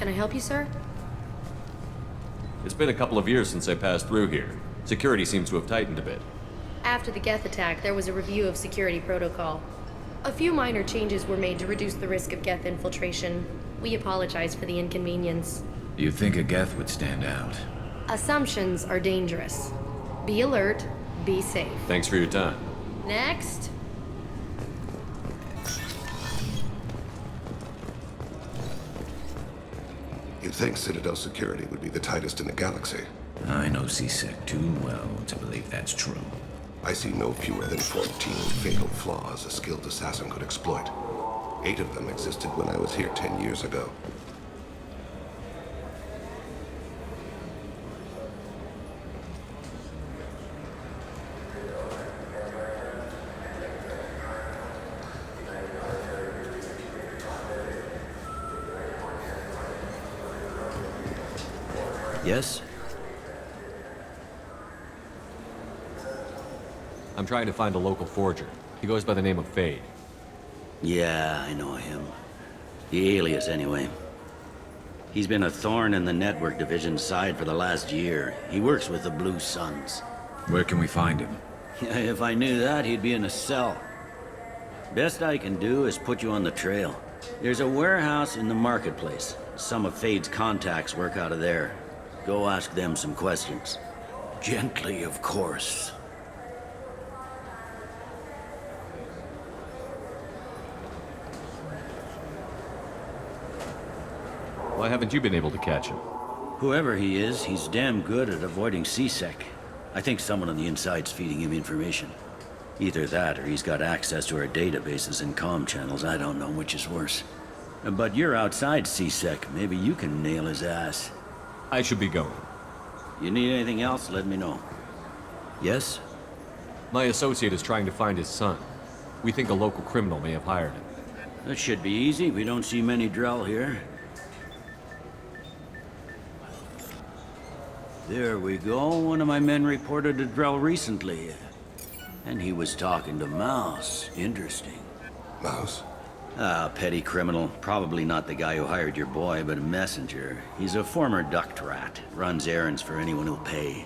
Speaker 21: Can I help you, sir?
Speaker 12: It's been a couple of years since I passed through here. Security seems to have tightened a bit.
Speaker 21: After the Geth attack, there was a review of security protocol. A few minor changes were made to reduce the risk of Geth infiltration. We apologize for the inconvenience.
Speaker 14: You'd think a Geth would stand out.
Speaker 21: Assumptions are dangerous. Be alert, be safe.
Speaker 12: Thanks for your time.
Speaker 21: Next.
Speaker 17: You'd think Citadel security would be the tightest in the galaxy.
Speaker 14: I know C-Sec too well to believe that's true.
Speaker 17: I see no fewer than 14 fatal flaws a skilled assassin could exploit. 8 of them existed when I was here 10 years ago.
Speaker 22: Yes?
Speaker 12: I'm trying to find a local forger. He goes by the name of Fade.
Speaker 22: Yeah, I know him. The alias, anyway. He's been a thorn in the network division's side for the last year. He works with the Blue Suns.
Speaker 14: Where can we find him?
Speaker 22: If I knew that, he'd be in a cell. Best I can do is put you on the trail. There's a warehouse in the marketplace. Some of Fade's contacts work out of there. Go ask them some questions. Gently, of course.
Speaker 12: Why haven't you been able to catch him?
Speaker 22: Whoever he is, he's damn good at avoiding C-Sec. I think someone on the inside's feeding him information. Either that, or he's got access to our databases and comm channels. I don't know which is worse. But you're outside C-Sec. Maybe you can nail his ass.
Speaker 12: I should be going.
Speaker 22: You need anything else, let me know. Yes?
Speaker 12: My associate is trying to find his son. We think a local criminal may have hired him.
Speaker 22: That should be easy. We don't see many Drell here. There we go. One of my men reported a Drell recently. And he was talking to Mouse. Interesting.
Speaker 17: Mouse?
Speaker 22: Ah, petty criminal. Probably not the guy who hired your boy, but a messenger. He's a former duct rat. Runs errands for anyone who'll pay.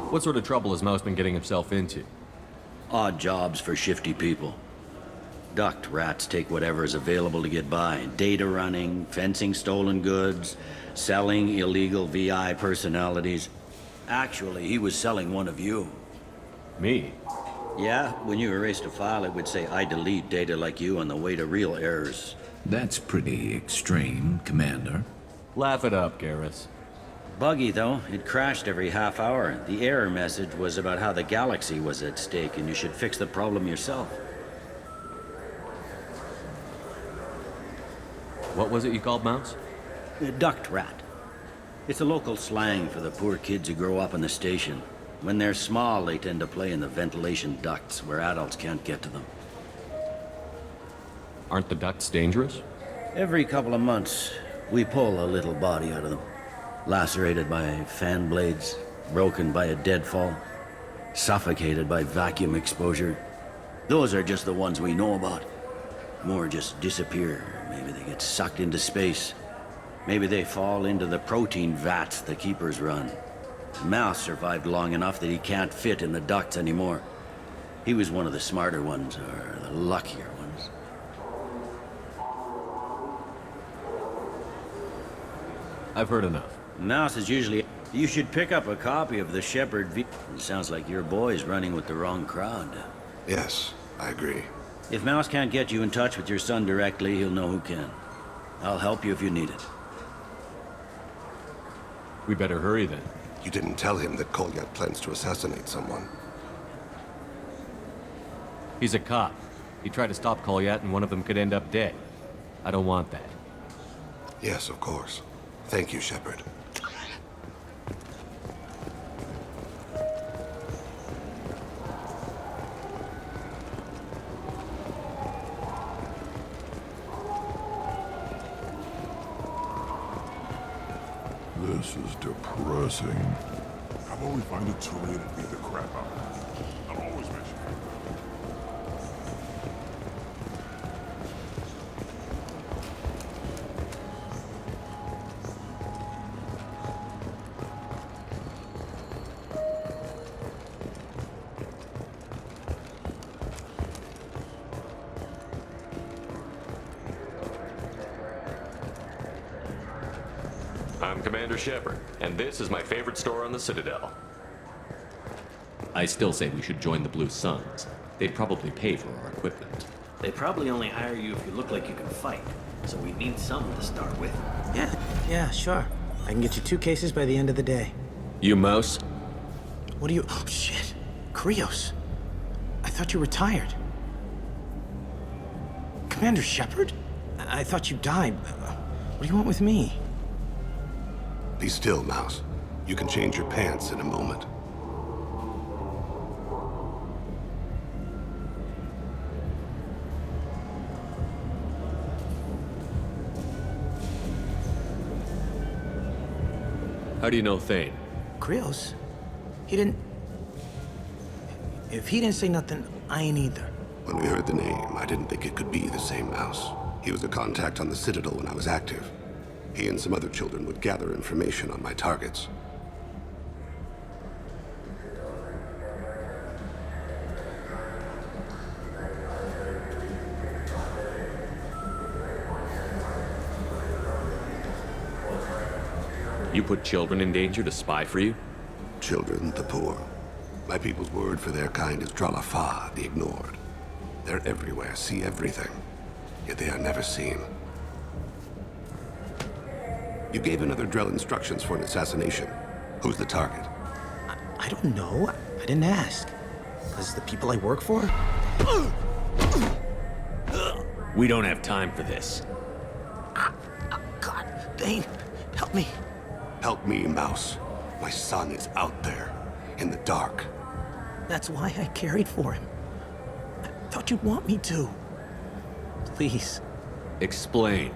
Speaker 12: What sort of trouble has Mouse been getting himself into?
Speaker 22: Odd jobs for shifty people. Duct rats take whatever is available to get by. Data running, fencing stolen goods, selling illegal VI personalities. Actually, he was selling one of you.
Speaker 12: Me?
Speaker 22: Yeah, when you erased a file, it would say, I delete data like you on the way to real errors.
Speaker 14: That's pretty extreme, Commander.
Speaker 12: Laugh it up, Garrus.
Speaker 22: Buggy, though. It crashed every half hour. The error message was about how the galaxy was at stake and you should fix the problem yourself.
Speaker 12: What was it you called Mouse?
Speaker 22: A duct rat. It's a local slang for the poor kids who grow up in the station. When they're small, they tend to play in the ventilation ducts where adults can't get to them.
Speaker 12: Aren't the ducts dangerous?
Speaker 22: Every couple of months, we pull a little body out of them. Lacerated by fan blades, broken by a deadfall, suffocated by vacuum exposure. Those are just the ones we know about. More just disappear. Maybe they get sucked into space. Maybe they fall into the protein vats the Keepers run. Mouse survived long enough that he can't fit in the ducts anymore. He was one of the smarter ones, or the luckier ones.
Speaker 12: I've heard enough.
Speaker 22: Mouse is usually... You should pick up a copy of the Shepherd V... It sounds like your boy's running with the wrong crowd.
Speaker 17: Yes, I agree.
Speaker 22: If Mouse can't get you in touch with your son directly, he'll know who can. I'll help you if you need it.
Speaker 12: We better hurry then.
Speaker 17: You didn't tell him that Kolyat plans to assassinate someone.
Speaker 12: He's a cop. He tried to stop Kolyat and one of them could end up dead. I don't want that.
Speaker 17: Yes, of course. Thank you, Shepard.
Speaker 18: This is depressing. How about we find a Turian and beat the crap out of him? I'm always mentioning
Speaker 4: I'm Commander Shepard, and this is my favorite store on the Citadel.
Speaker 12: I still say we should join the Blue Suns. They'd probably pay for our equipment.
Speaker 1: They probably only hire you if you look like you can fight, so we need some to start with.
Speaker 8: Yeah, sure. I can get you 2 cases by the end of the day.
Speaker 12: You Mouse?
Speaker 8: What are you... Oh, shit. Krios. I thought you retired. Commander Shepard? I thought you died. What do you want with me?
Speaker 17: Be still, Mouse. You can change your pants in a moment.
Speaker 12: How do you know Thane?
Speaker 8: Krios? He didn't... If he didn't say nothing, I ain't either.
Speaker 17: When we heard the name, I didn't think it could be the same Mouse. He was a contact on the Citadel when I was active. He and some other children would gather information on my targets.
Speaker 12: You put children in danger to spy for you?
Speaker 17: Children, the poor. My people's word for their kind is Dralafa, the ignored. They're everywhere, see everything, yet they are never seen. You gave another Drell instructions for an assassination. Who's the target?
Speaker 8: I don't know. I didn't ask. Because the people I work for?
Speaker 12: We don't have time for this.
Speaker 8: God, Thane, help me.
Speaker 17: Help me, Mouse. My son is out there, in the dark.
Speaker 8: That's why I carried for him. I thought you'd want me to. Please.
Speaker 12: Explain.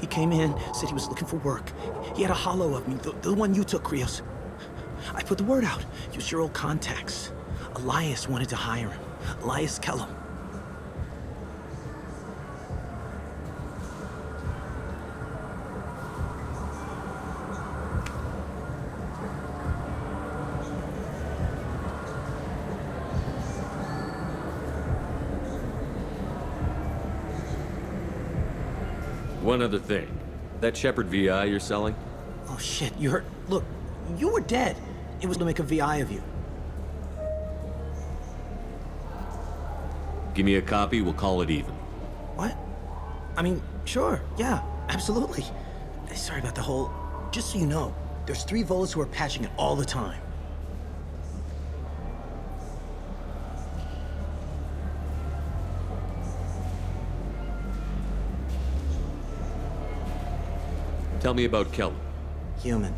Speaker 8: He came in, said he was looking for work. He had a hollow of me, the one you took, Krios. I put the word out. Use your old contacts. Elias wanted to hire him. Elias Kellum.
Speaker 12: One other thing. That Shepard VI you're selling?
Speaker 8: Oh shit, you heard? Look, you were dead. It was to make a VI of you.
Speaker 12: Give me a copy, we'll call it even.
Speaker 8: What? I mean, sure, yeah, absolutely. Sorry about the whole... Just so you know, there's 3 Volas who are patching it all the time.
Speaker 12: Tell me about Kellum.
Speaker 8: Human.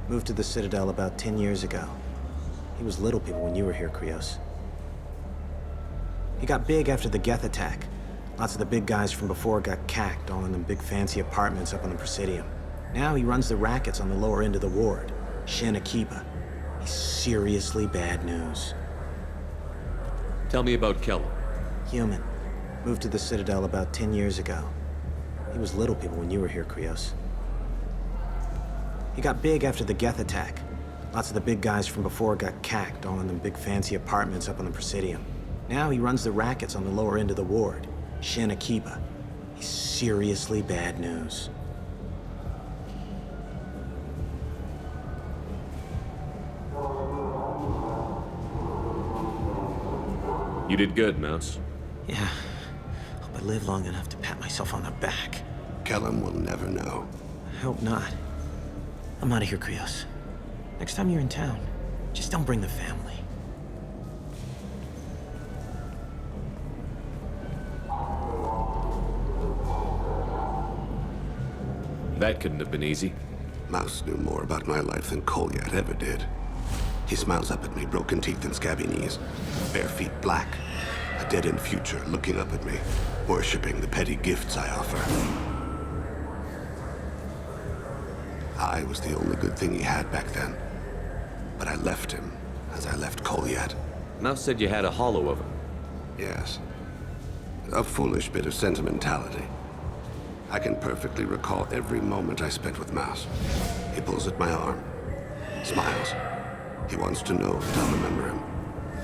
Speaker 8: Moved to the Citadel about 10 years ago. He was little people when you were here, Krios. He got big after the Geth attack. Lots of the big guys from before got cacked, all in them big fancy apartments up on the Presidium. Now he runs the rackets on the lower end of the ward. Shin Akiba. He's seriously bad news.
Speaker 12: Tell me about Kellum.
Speaker 8: Human. Moved to the Citadel about 10 years ago. He was little people when you were here, Krios. He got big after the Geth attack. Lots of the big guys from before got cacked, all in them big fancy apartments up on the Presidium. Now he runs the rackets on the lower end of the ward. Shin Akiba. He's seriously bad news.
Speaker 12: You did good, Mouse.
Speaker 8: Yeah. Hope I live long enough to pat myself on the back.
Speaker 17: Kellum will never know.
Speaker 8: I hope not. I'm out of here, Krios. Next time you're in town, just don't bring the family.
Speaker 12: That couldn't have been easy.
Speaker 17: Mouse knew more about my life than Kolyat ever did. He smiles up at me, broken teeth and scabby knees, bare feet black, a dead-end future looking up at me, worshipping the petty gifts I offer. I was the only good thing he had back then, but I left him as I left Kolyat.
Speaker 12: Mouse said you had a hollow of him.
Speaker 17: Yes. A foolish bit of sentimentality. I can perfectly recall every moment I spent with Mouse. He pulls at my arm, smiles. He wants to know that I'll remember him,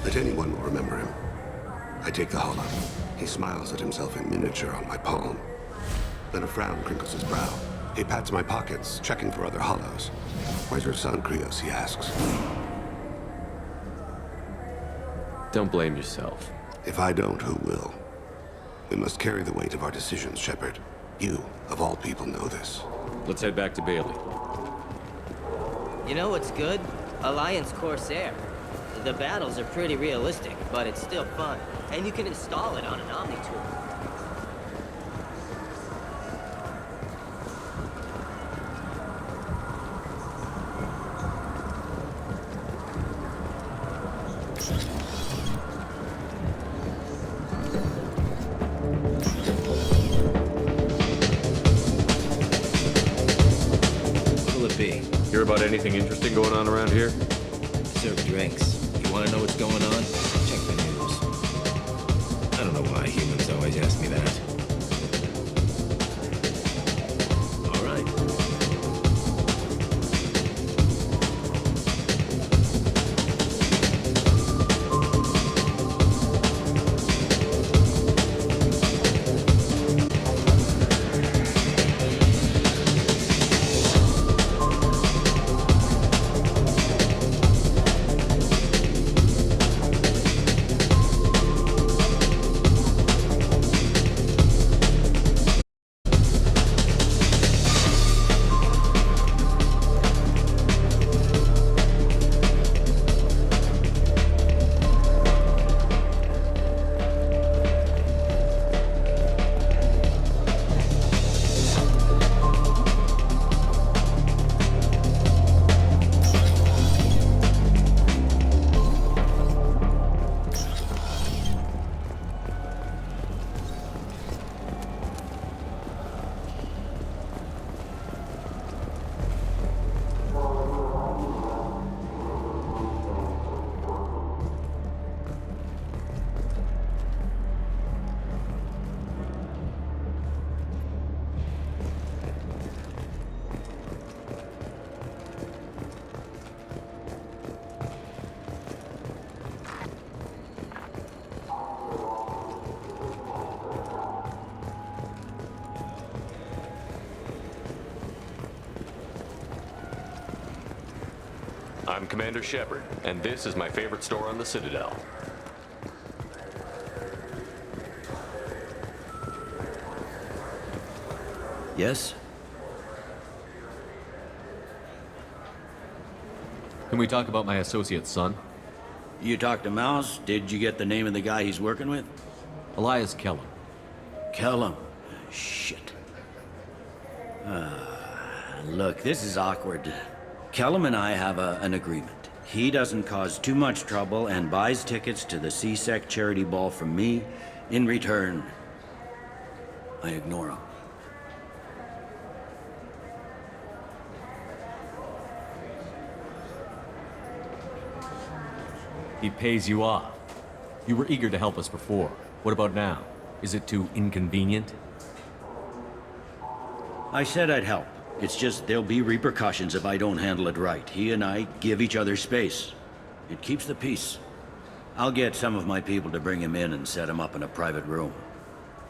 Speaker 17: that anyone will remember him. I take the hollow. He smiles at himself in miniature on my palm. Then a frown crinkles his brow. He pats my pockets, checking for other hollows. Where's your son, Krios? He asks.
Speaker 12: Don't blame yourself.
Speaker 17: If I don't, who will? We must carry the weight of our decisions, Shepard. You, of all people, know this.
Speaker 12: Let's head back to Bailey.
Speaker 2: You know what's good? Alliance Corsair. The battles are pretty realistic, but it's still fun. And you can install it on an Omni-tool.
Speaker 12: Hear about anything interesting going on around here?
Speaker 1: Serve drinks. You want to know what's going on? Check the news. I don't know why humans always ask me that. All right.
Speaker 4: I'm Commander Shepard, and this is my favorite store on the Citadel.
Speaker 22: Yes?
Speaker 12: Can we talk about my associate's son?
Speaker 22: You talked to Mouse? Did you get the name of the guy he's working with?
Speaker 12: Elias Kellum.
Speaker 22: Kellum? Shit. Look, this is awkward. Kellum and I have an agreement. He doesn't cause too much trouble and buys tickets to the CSEC charity ball from me. In return, I ignore him.
Speaker 12: He pays you off. You were eager to help us before. What about now? Is it too inconvenient?
Speaker 22: I said I'd help. It's just there'll be repercussions if I don't handle it right. He and I give each other space. It keeps the peace. I'll get some of my people to bring him in and set him up in a private room.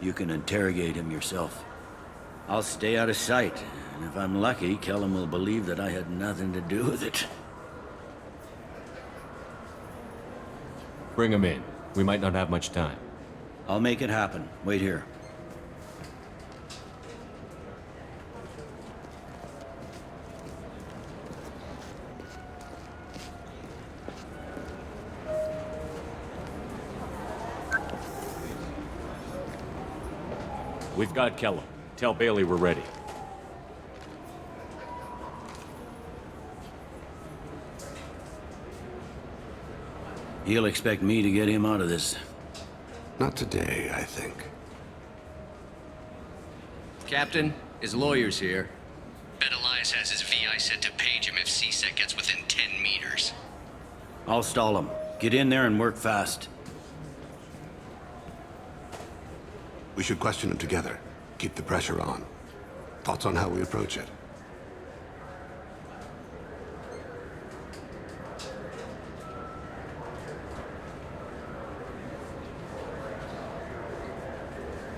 Speaker 22: You can interrogate him yourself. I'll stay out of sight, and if I'm lucky, Kellum will believe that I had nothing to do with it.
Speaker 12: Bring him in. We might not have much time.
Speaker 22: I'll make it happen. Wait here.
Speaker 12: We've got Kellum. Tell Bailey we're ready.
Speaker 22: He'll expect me to get him out of this.
Speaker 17: Not today, I think.
Speaker 9: Captain, his lawyer's here. Bet Elias has his VI set to page him if CSEC gets within 10 meters.
Speaker 22: I'll stall him. Get in there and work fast.
Speaker 17: We should question him together. Keep the pressure on. Thoughts on how we approach it?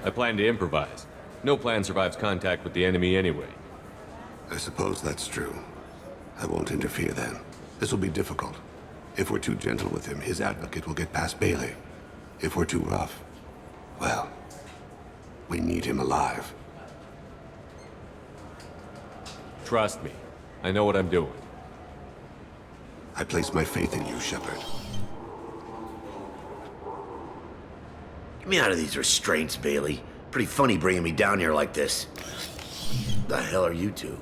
Speaker 12: I plan to improvise. No plan survives contact with the enemy anyway.
Speaker 17: I suppose that's true. I won't interfere then. This will be difficult. If we're too gentle with him, his advocate will get past Bailey. If we're too rough, well, we need him alive.
Speaker 12: Trust me. I know what I'm doing.
Speaker 17: I place my faith in you, Shepard.
Speaker 10: Get me out of these restraints, Bailey. Pretty funny bringing me down here like this. The hell are you two?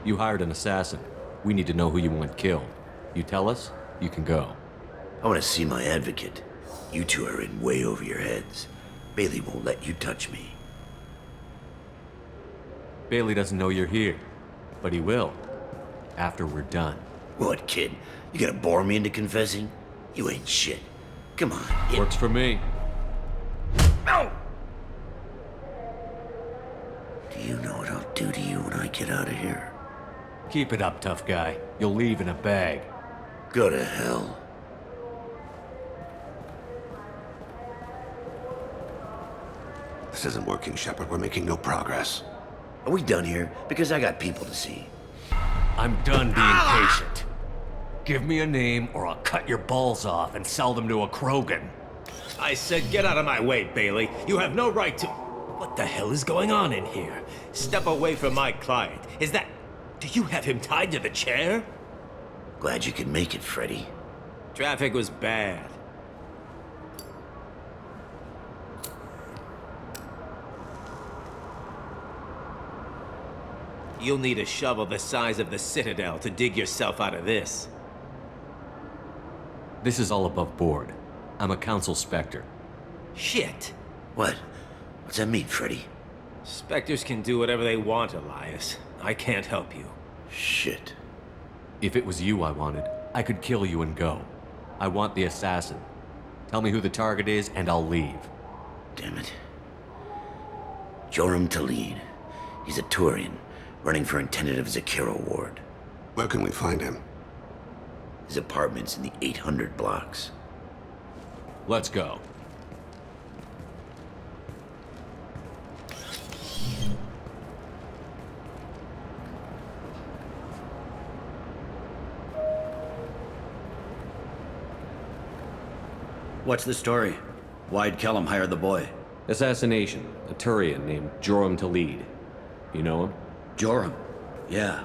Speaker 12: You hired an assassin. We need to know who you want killed. You tell us, you can go.
Speaker 10: I want to see my advocate. You two are in way over your heads. Bailey won't let you touch me.
Speaker 12: Bailey doesn't know you're here, but he will. After we're done.
Speaker 10: What, kid? You gonna bore me into confessing? You ain't shit. Come on.
Speaker 12: Works for me.
Speaker 10: No! Do you know what I'll do to you when I get out of here?
Speaker 12: Keep it up, tough guy. You'll leave in a bag.
Speaker 10: Go to hell.
Speaker 17: This isn't working, Shepard. We're making no progress.
Speaker 10: Are we done here? Because I got people to see.
Speaker 12: I'm done being patient. Give me a name or I'll cut your balls off and sell them to a Krogan.
Speaker 1: I said get out of my way, Bailey. You have no right to... What the hell is going on in here? Step away from my client. Is that... Do you have him tied to the chair?
Speaker 10: Glad you could make it, Freddy.
Speaker 1: Traffic was bad. You'll need a shovel the size of the Citadel to dig yourself out of this.
Speaker 12: This is all above board. I'm a council specter.
Speaker 1: Shit.
Speaker 10: What? What's that mean, Freddy?
Speaker 1: Spectres can do whatever they want, Elias. I can't help you.
Speaker 10: Shit.
Speaker 12: If it was you I wanted, I could kill you and go. I want the assassin. Tell me who the target is, and I'll leave.
Speaker 10: Damn it. Joram Talid. He's a Turian, running for intendant of Zakiro Ward.
Speaker 17: Where can we find him?
Speaker 10: His apartment's in the 800 blocks.
Speaker 12: Let's go.
Speaker 22: What's the story? Why'd Kellum hire the boy?
Speaker 12: Assassination. A Turian named Joram Talid. You know him?
Speaker 22: Joram? Yeah.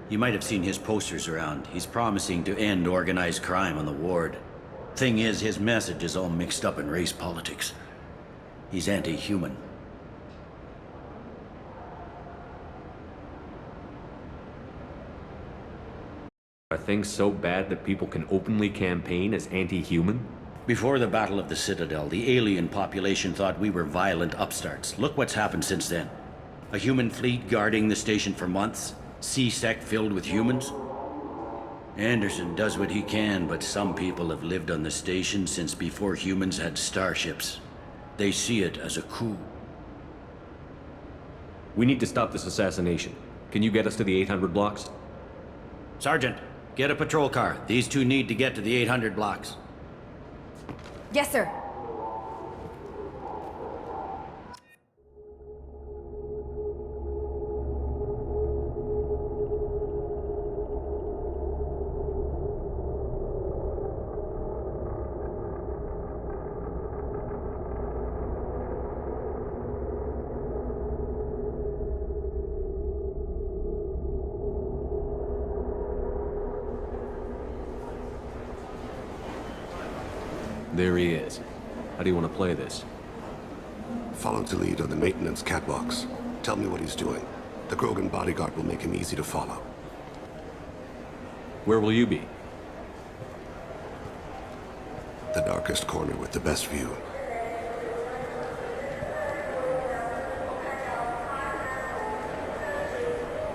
Speaker 22: You might have seen his posters around. He's promising to end organized crime on the ward. Thing is, his message is all mixed up in race politics. He's anti-human.
Speaker 12: Are things so bad that people can openly campaign as anti-human?
Speaker 22: Before the Battle of the Citadel, the alien population thought we were violent upstarts. Look what's happened since then. A human fleet guarding the station for months. CSEC filled with humans. Anderson does what he can, but some people have lived on the station since before humans had starships. They see it as a coup.
Speaker 12: We need to stop this assassination. Can you get us to the 800 blocks?
Speaker 22: Sergeant, get a patrol car. These two need to get to the 800 blocks.
Speaker 11: Yes, sir.
Speaker 12: There he is. How do you want to play this?
Speaker 17: Follow the lead on the maintenance catwalks. Tell me what he's doing. The Krogan bodyguard will make him easy to follow.
Speaker 12: Where will you be?
Speaker 17: The darkest corner with the best view.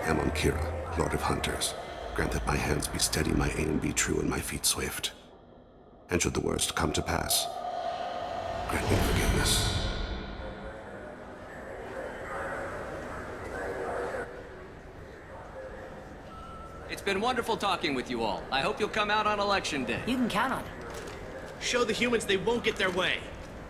Speaker 17: I'm on Kira, Lord of Hunters. Grant that my hands be steady, my aim be true, and my feet swift. And should the worst come to pass, grant me forgiveness.
Speaker 9: It's been wonderful talking with you all. I hope you'll come out on Election Day.
Speaker 15: You can count on it.
Speaker 5: Show the humans they won't get their way.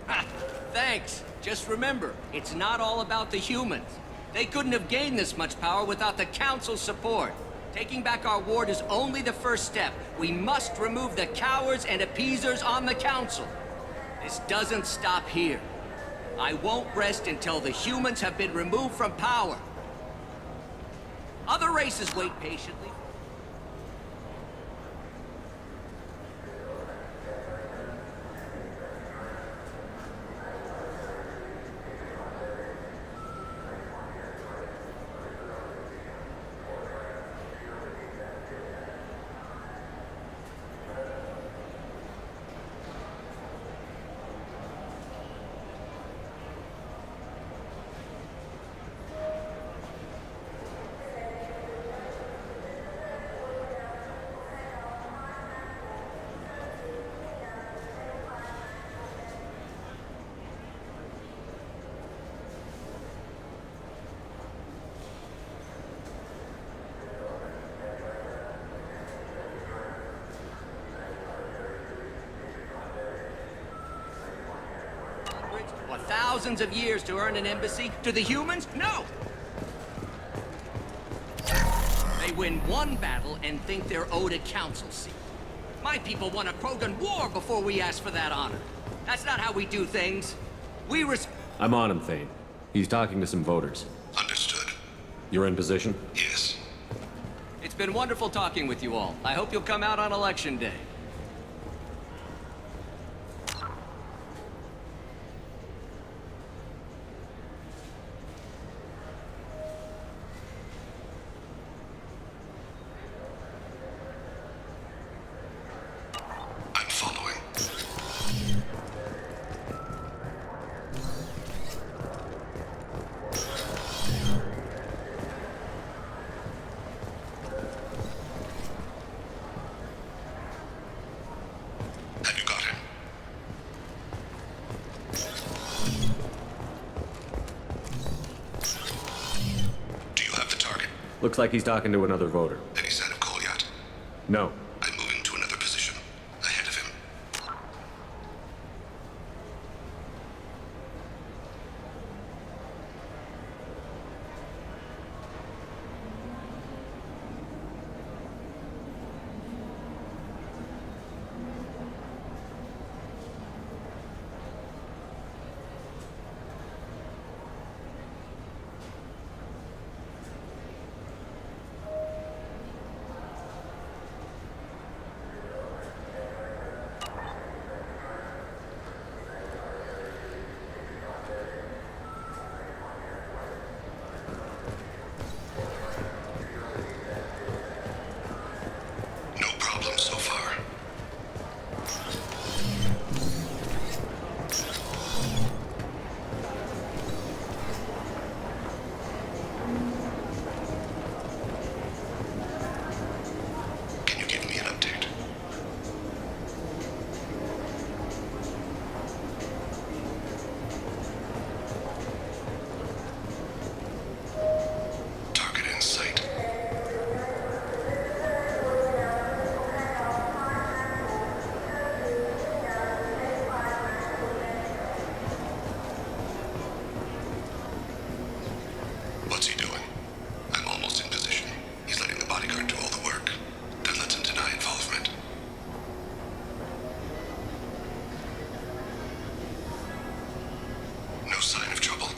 Speaker 9: Ha! Thanks. Just remember, it's not all about the humans. They couldn't have gained this much power without the Council's support. Taking back our ward is only the first step. We must remove the cowards and appeasers on the Council. This doesn't stop here. I won't rest until the humans have been removed from power. Other races wait patiently. Or thousands of years to earn an embassy? To the humans? No! They win one battle and think they're owed a council seat. My people won a Krogan war before we asked for that honor. That's not how we do things.
Speaker 12: I'm on him, Thane. He's talking to some voters.
Speaker 17: Understood.
Speaker 12: You're in position?
Speaker 17: Yes.
Speaker 9: It's been wonderful talking with you all. I hope you'll come out on Election Day.
Speaker 12: Looks like he's talking to another voter.
Speaker 17: Any sign of Kolyat?
Speaker 12: No.
Speaker 17: I'm moving to another position. Ahead of him. bodyguard do all the work. That lets him deny involvement. No sign of trouble.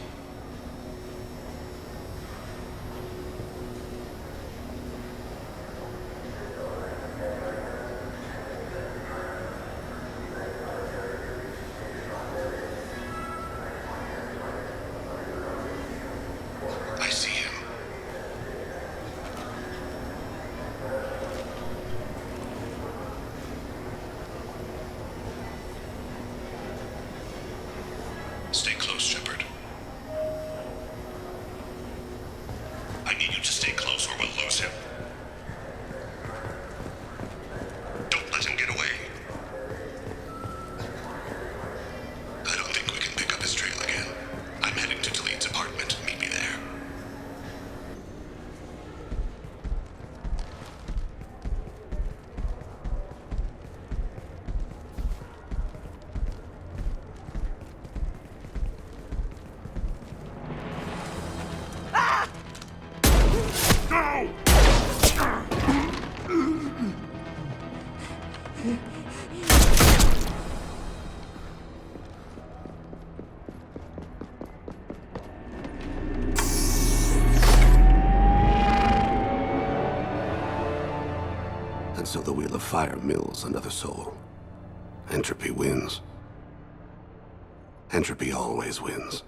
Speaker 17: I see him. Stay close, Shepard. I need you to stay close or we'll lose him. Don't let him get away. I don't think we can pick up his trail again. I'm heading to Taleed's apartment. Meet me there. And so the Wheel of Fire mills another soul. Entropy wins. Entropy always wins.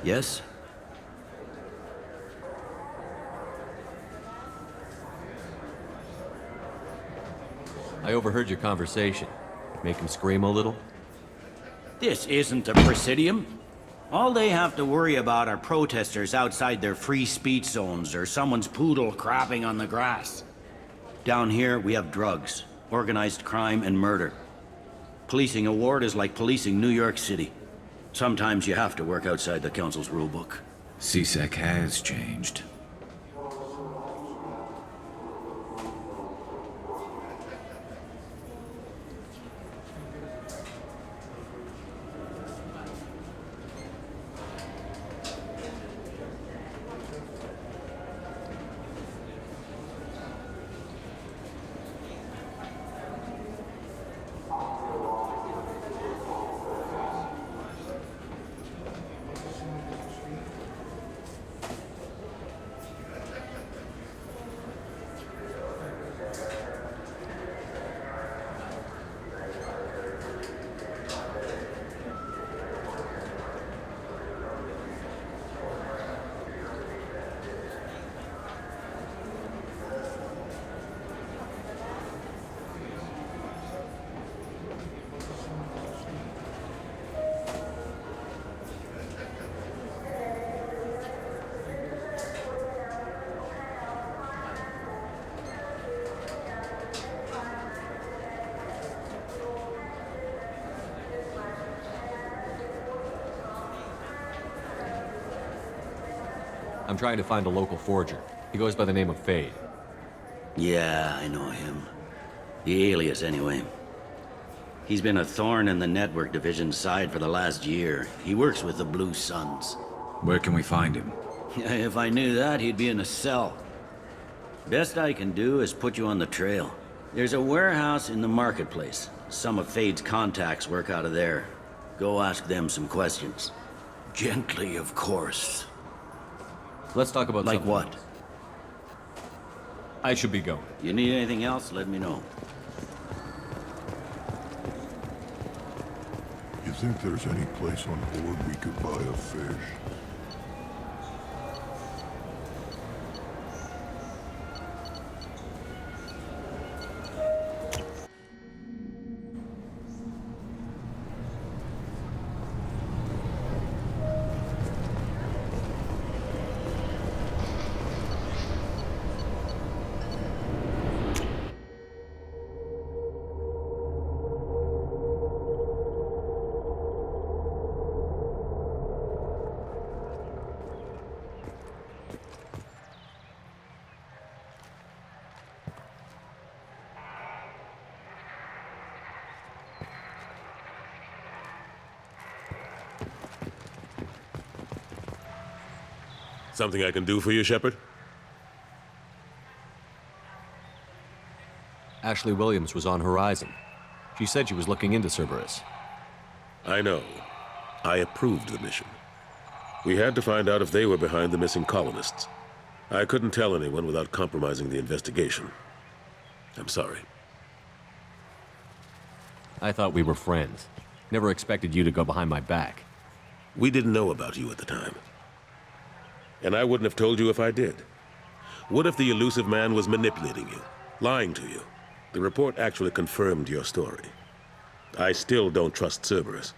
Speaker 22: Yes?
Speaker 12: I overheard your conversation. Make him scream a little?
Speaker 22: This isn't the Presidium. All they have to worry about are protesters outside their free speech zones or someone's poodle crapping on the grass. Down here, we have drugs, organized crime, and murder. Policing a ward is like policing New York City. Sometimes you have to work outside the Council's rulebook.
Speaker 14: CSEC has changed.
Speaker 12: I'm trying to find a local forger. He goes by the name of Fade.
Speaker 22: Yeah, I know him. The alias, anyway. He's been a thorn in the network division's side for the last year. He works with the Blue Suns.
Speaker 14: Where can we find him?
Speaker 22: If I knew that, he'd be in a cell. Best I can do is put you on the trail. There's a warehouse in the marketplace. Some of Fade's contacts work out of there. Go ask them some questions. Gently, of course.
Speaker 12: Let's talk about
Speaker 22: like
Speaker 12: something
Speaker 22: what?
Speaker 12: else. I should be going.
Speaker 22: You need anything else, let me know.
Speaker 18: You think there's any place on board we could buy a fish? Something I can do for you, Shepard?
Speaker 12: Ashley Williams was on Horizon. She said she was looking into Cerberus.
Speaker 18: I know. I approved the mission. We had to find out if they were behind the missing colonists. I couldn't tell anyone without compromising the investigation. I'm sorry.
Speaker 12: I thought we were friends. Never expected you to go behind my back.
Speaker 18: We didn't know about you at the time. And I wouldn't have told you if I did. What if the elusive man was manipulating you, lying to you? The report actually confirmed your story. I still don't trust Cerberus.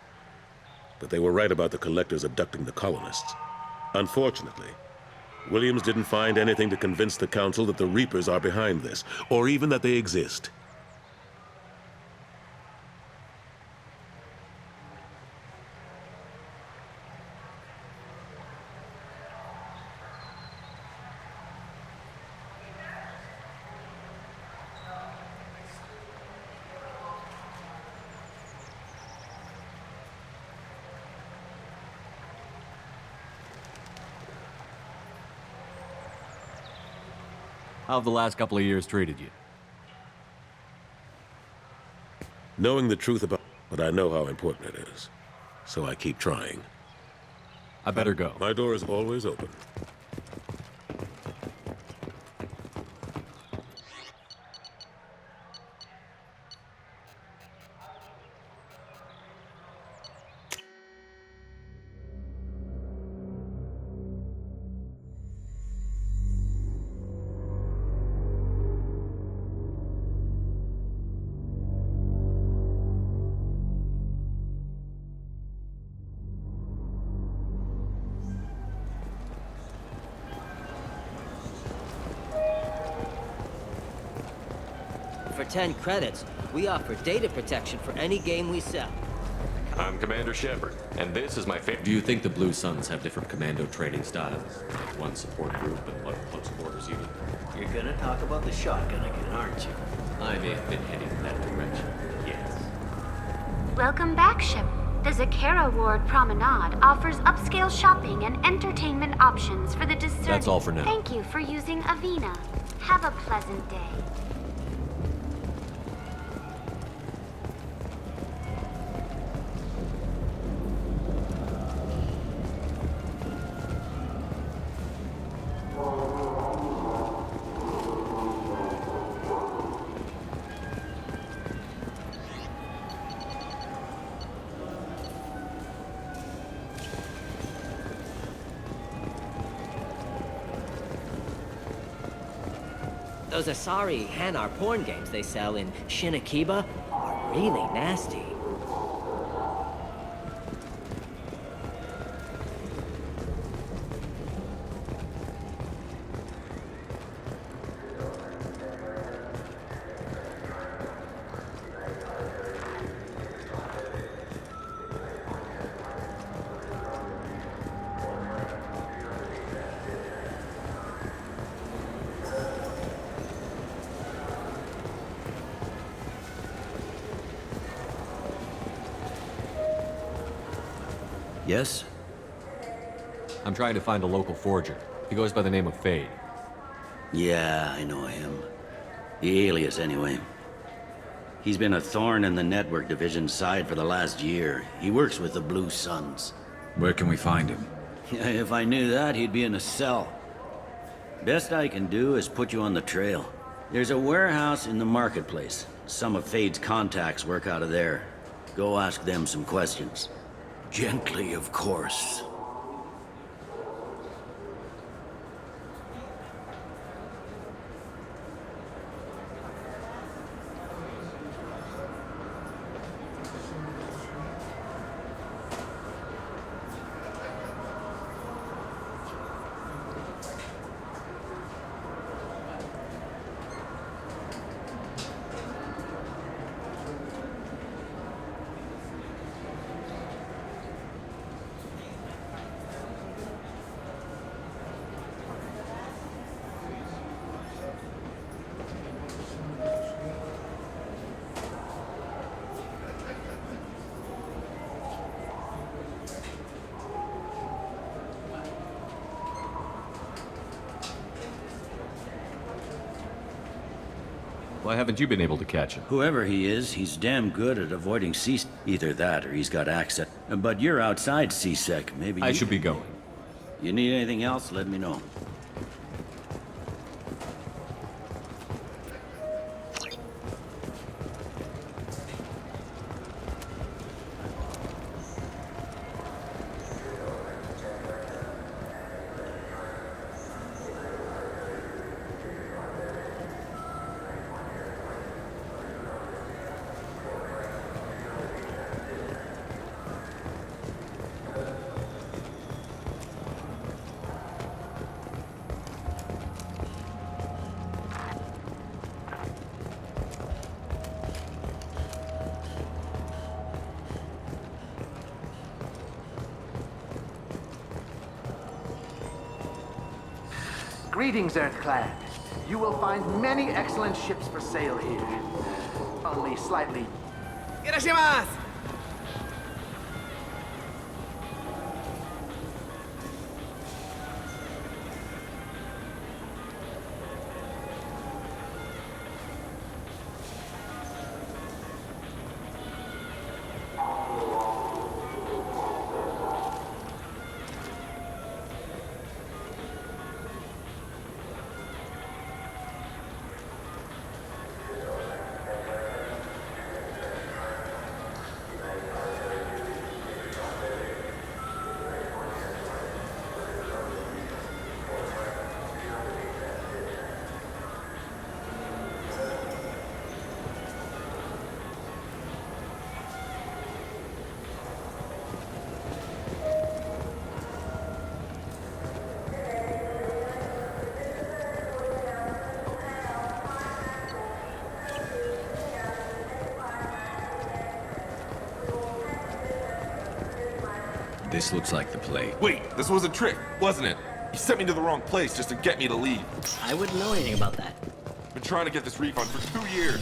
Speaker 18: But they were right about the collectors abducting the colonists. Unfortunately, Williams didn't find anything to convince the Council that the Reapers are behind this, or even that they exist.
Speaker 12: How have the last couple of years treated you?
Speaker 18: Knowing the truth about it, I know how important it is. So I keep trying.
Speaker 12: I better go.
Speaker 18: My door is always open.
Speaker 2: For 10 credits, we offer data protection for any game we sell.
Speaker 4: I'm Commander Shepard, and this is my favorite.
Speaker 12: Do you think the Blue Suns have different commando training styles? One support group and one close quarters unit?
Speaker 22: You're gonna talk about the shotgun again, aren't you?
Speaker 12: I may have been heading in that direction. Yes.
Speaker 3: Welcome back, Shep. The Zakara Ward Promenade offers upscale shopping and entertainment options for the discerning.
Speaker 12: That's all for now.
Speaker 3: Thank you for using Avena. Have a pleasant day.
Speaker 2: Those Asari Hanar porn games they sell in Shinakiba are really nasty.
Speaker 22: Yes?
Speaker 12: I'm trying to find a local forger. He goes by the name of Fade.
Speaker 22: Yeah, I know him. The alias, anyway. He's been a thorn in the network division's side for the last year. He works with the Blue Suns.
Speaker 14: Where can we find him?
Speaker 22: If I knew that, he'd be in a cell. Best I can do is put you on the trail. There's a warehouse in the marketplace. Some of Fade's contacts work out of there. Go ask them some questions. Gently, of course.
Speaker 12: Why haven't you been able to catch him?
Speaker 22: Whoever he is, he's damn good at avoiding C. Either that or he's got access. But you're outside C-Sec. Maybe
Speaker 12: I should be going.
Speaker 22: You need anything else, let me know.
Speaker 6: Greetings, Earthclad. You will find many excellent ships for sale here. Only slightly... Irashimasu!
Speaker 14: This looks like the play.
Speaker 7: Wait, this was a trick, wasn't it? You sent me to the wrong place just to get me to leave.
Speaker 2: I wouldn't know anything about that.
Speaker 7: Been trying to get this refund for 2 years.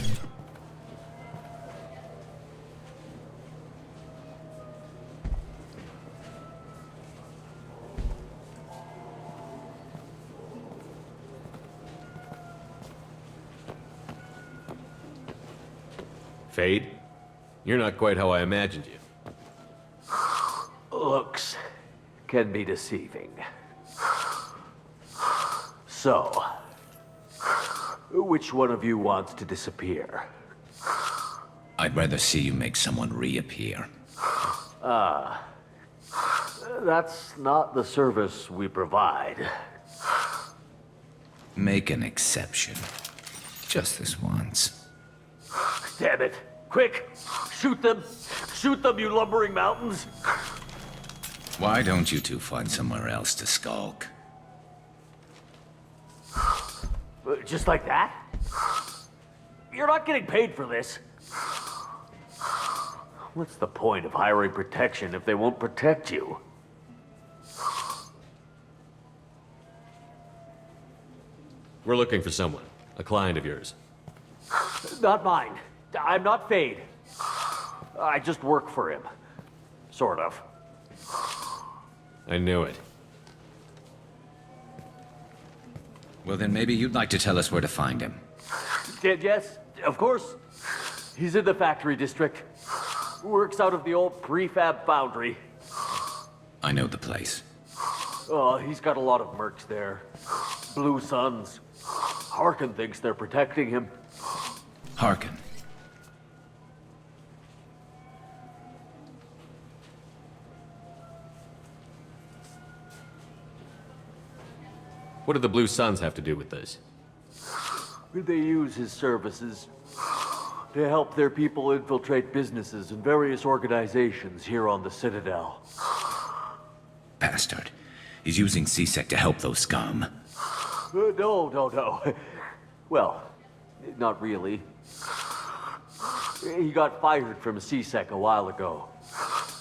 Speaker 12: Fade? You're not quite how I imagined you.
Speaker 23: Looks can be deceiving. So, which one of you wants to disappear?
Speaker 14: I'd rather see you make someone reappear.
Speaker 23: That's not the service we provide.
Speaker 14: Make an exception. Just this once.
Speaker 23: Damn it. Quick! Shoot them! Shoot them, you lumbering mountains!
Speaker 14: Why don't you two find somewhere else to skulk?
Speaker 23: Just like that? You're not getting paid for this. What's the point of hiring protection if they won't protect you?
Speaker 12: We're looking for someone. A client of yours.
Speaker 23: Not mine. I'm not Fade. I just work for him. Sort of.
Speaker 12: I knew it.
Speaker 14: Well, then maybe you'd like to tell us where to find him.
Speaker 23: Yes, of course. He's in the factory district. Works out of the old prefab foundry.
Speaker 14: I know the place.
Speaker 23: Oh, he's got a lot of mercs there. Blue Suns. Harkin thinks they're protecting him.
Speaker 14: Harkin.
Speaker 12: What do the Blue Suns have to do with this?
Speaker 23: They use his services to help their people infiltrate businesses and various organizations here on the Citadel.
Speaker 14: Bastard. He's using C-Sec to help those scum.
Speaker 23: No. Well, not really. He got fired from C-Sec a while ago,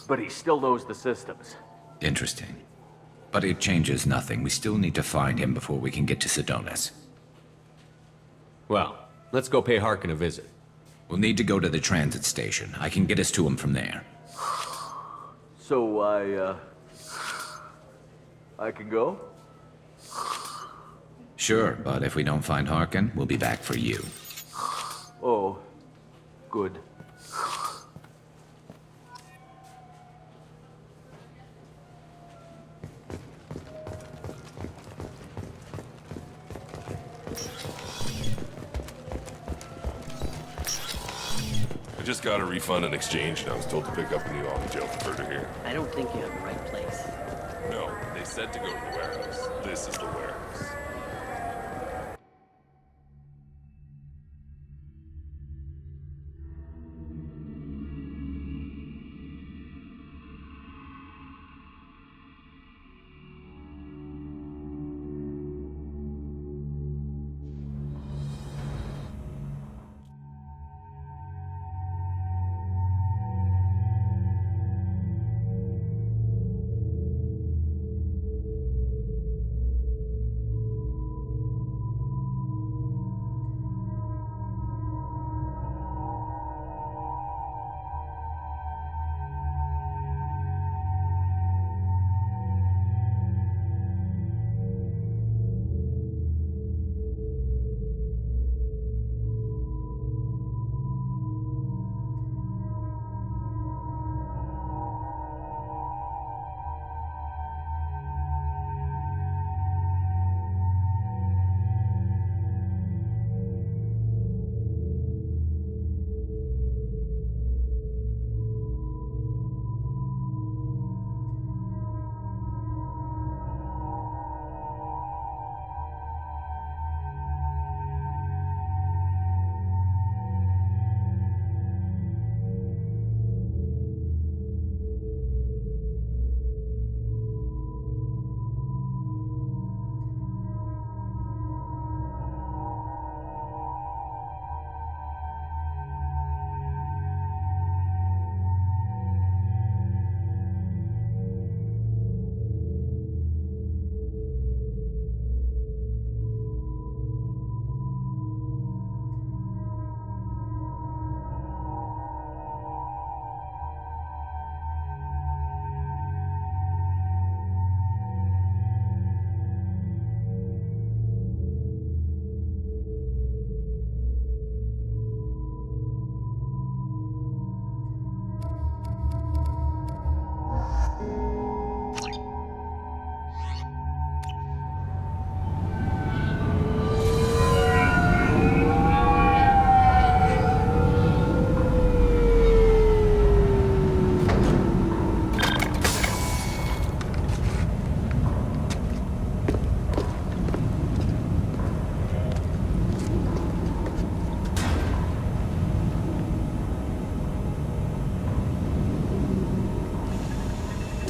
Speaker 23: but he still knows the systems.
Speaker 14: Interesting. But it changes nothing. We still need to find him before we can get to Sedonis.
Speaker 12: Well, let's go pay Harkin a visit.
Speaker 14: We'll need to go to the transit station. I can get us to him from there.
Speaker 23: So I can go?
Speaker 14: Sure, but if we don't find Harkin, we'll be back for you.
Speaker 23: Oh, good.
Speaker 7: I just got a refund and exchange, and I was told to pick up a new on-the-jail converter here.
Speaker 2: I don't think you have the right place.
Speaker 7: No, they said to go to the warehouse. This is the warehouse.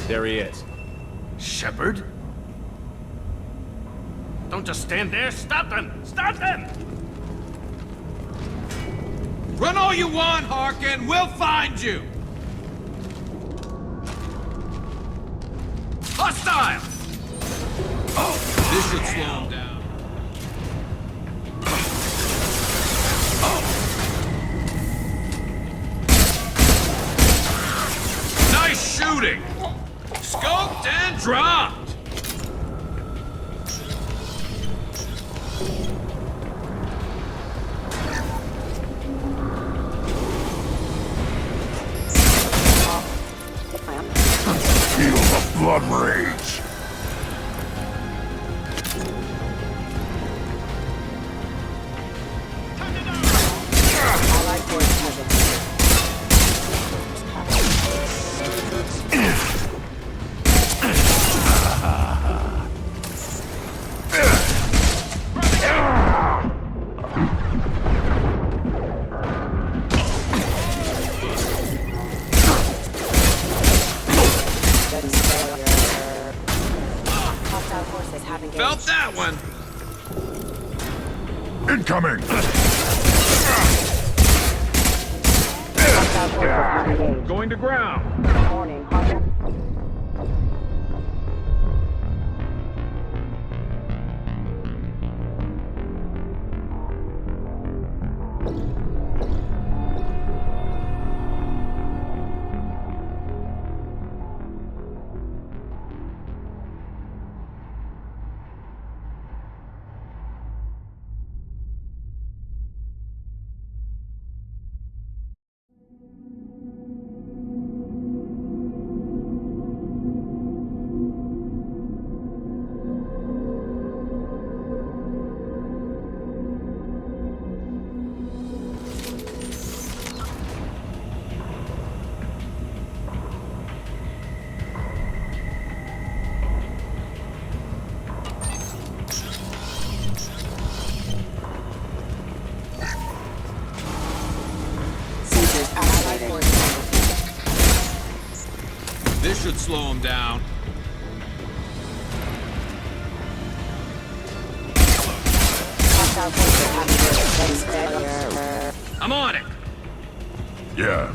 Speaker 1: There he is.
Speaker 6: Shepard? Don't just stand there. Stop them! Stop them!
Speaker 13: Run all you want, Harkin. We'll find you. Hostile! Oh, this should slow him down. Nice shooting! Scoped and dropped!
Speaker 10: Feel the blood rage!
Speaker 13: Felt that one!
Speaker 10: Incoming!
Speaker 13: Going to ground. This should slow him down. I'm on it!
Speaker 7: Yeah.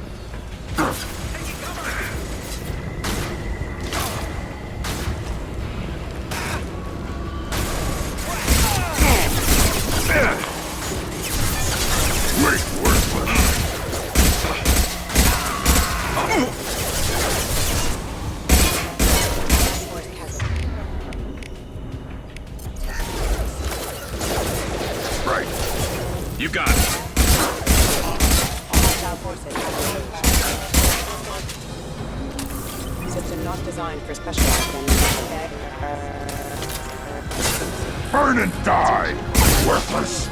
Speaker 13: Right. You got it.
Speaker 16: System not designed for special accidents.
Speaker 7: Burn and die! Worthless!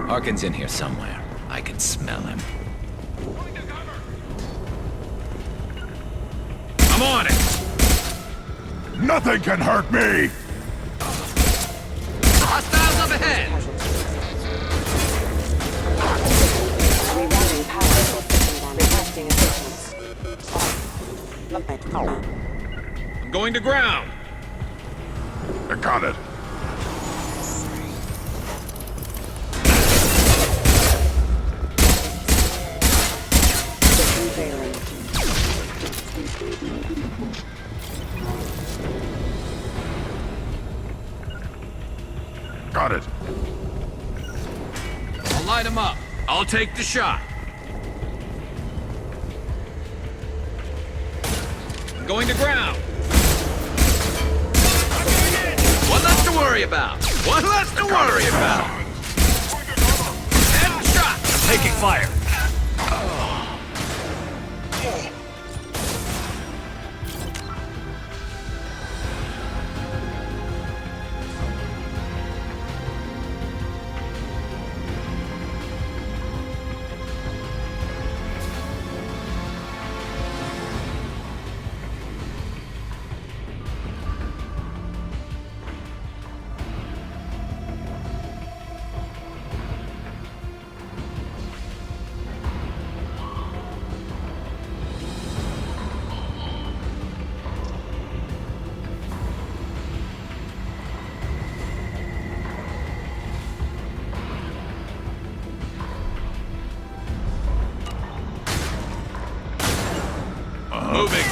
Speaker 14: Harkin's in here somewhere. I can smell him.
Speaker 13: I'm on it!
Speaker 7: Nothing can hurt me!
Speaker 9: Hostiles up ahead!
Speaker 16: Rerouting power systems and requesting assistance.
Speaker 13: I'm going to ground!
Speaker 7: I got it.
Speaker 16: System failing.
Speaker 7: Got it.
Speaker 13: I'll light him up. I'll take the shot. I'm going to ground. One less to worry about. One less to worry about. Headshot.
Speaker 1: Taking fire.
Speaker 13: Moving.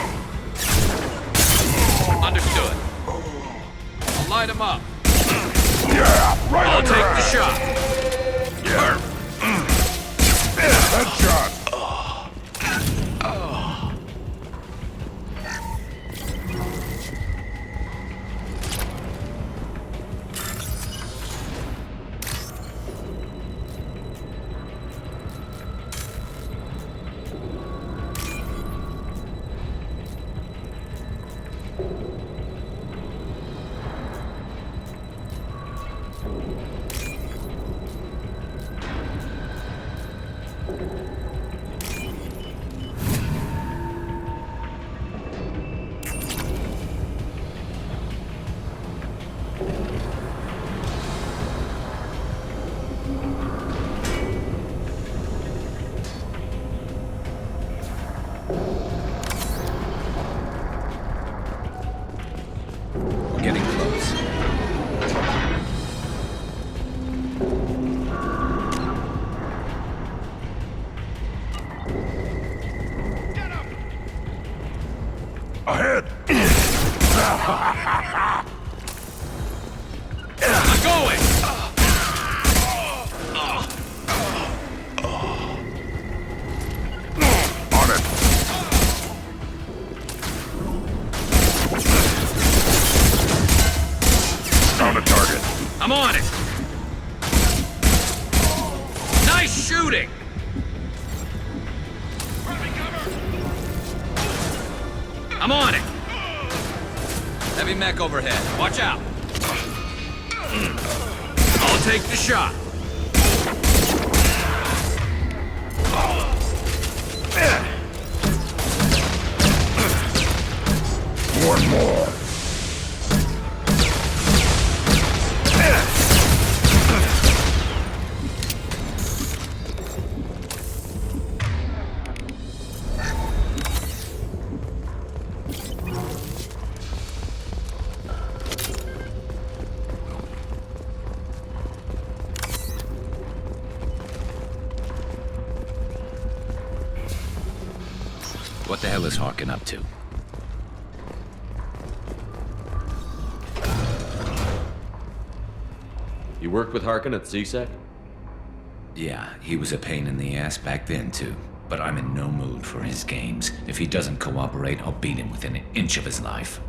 Speaker 13: Understood. I'll light him up.
Speaker 7: Yeah, right
Speaker 13: I'll
Speaker 7: on
Speaker 13: take
Speaker 7: your
Speaker 13: the
Speaker 7: ass.
Speaker 13: shot.
Speaker 7: Yeah. Headshot.
Speaker 14: We're getting close.
Speaker 7: Ahead.
Speaker 13: I'm going.
Speaker 7: On it. Found a target.
Speaker 13: I'm on it. Nice shooting. I'm on it. Heavy mech overhead. Watch out. I'll take the shot.
Speaker 7: One more.
Speaker 14: What the hell is Harkin up to?
Speaker 12: You worked with Harkin at CSEC?
Speaker 14: Yeah, he was a pain in the ass back then, too. But I'm in no mood for his games. If he doesn't cooperate, I'll beat him within an inch of his life.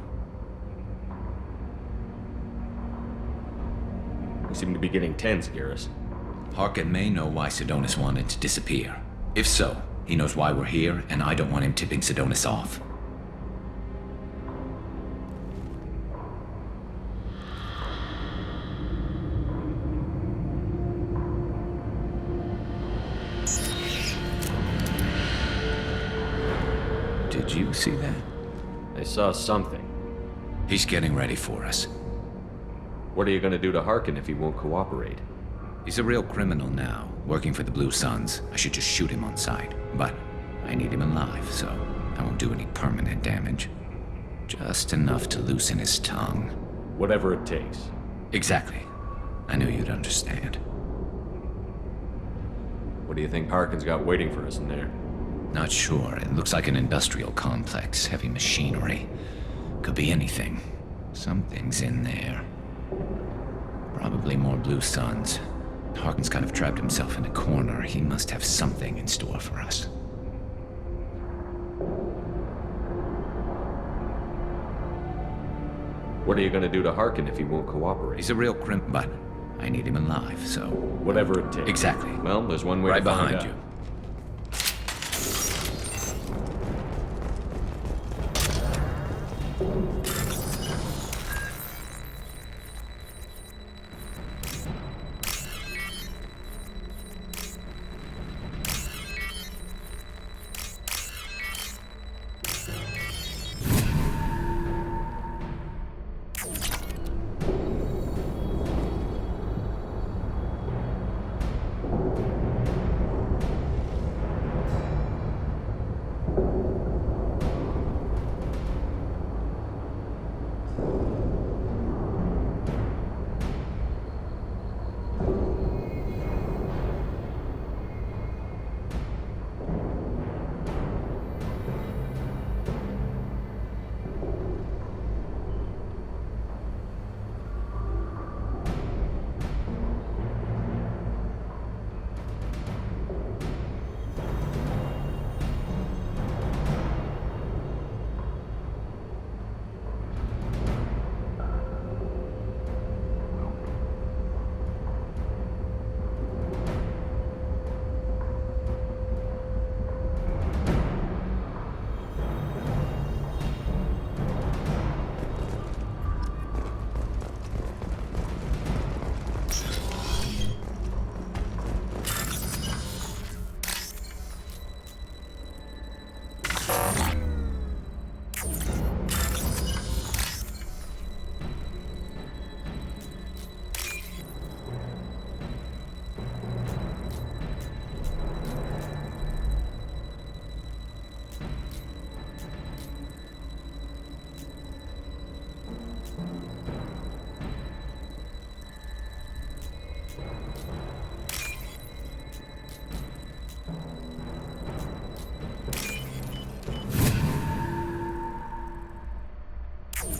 Speaker 12: You seem to be getting tense, Garrus.
Speaker 14: Harkin may know why Sidonis wanted to disappear. If so, he knows why we're here, and I don't want him tipping Sidonis off. Did you see that?
Speaker 12: I saw something.
Speaker 14: He's getting ready for us.
Speaker 12: What are you gonna do to Harkin if he won't cooperate?
Speaker 14: He's a real criminal now, working for the Blue Suns. I should just shoot him on sight. But I need him alive, so I won't do any permanent damage. Just enough to loosen his tongue.
Speaker 12: Whatever it takes.
Speaker 14: Exactly. I knew you'd understand.
Speaker 12: What do you think Harkin's got waiting for us in there?
Speaker 14: Not sure. It looks like an industrial complex. Heavy machinery. Could be anything. Something's in there. Probably more Blue Suns. Harkin's kind of trapped himself in a corner. He must have something in store for us.
Speaker 12: What are you gonna do to Harkin if he won't cooperate?
Speaker 14: He's a real crimp, but I need him alive, so...
Speaker 12: Whatever it takes.
Speaker 14: Exactly.
Speaker 12: Well, there's one way
Speaker 14: right
Speaker 12: to find
Speaker 14: behind
Speaker 12: out.
Speaker 14: you.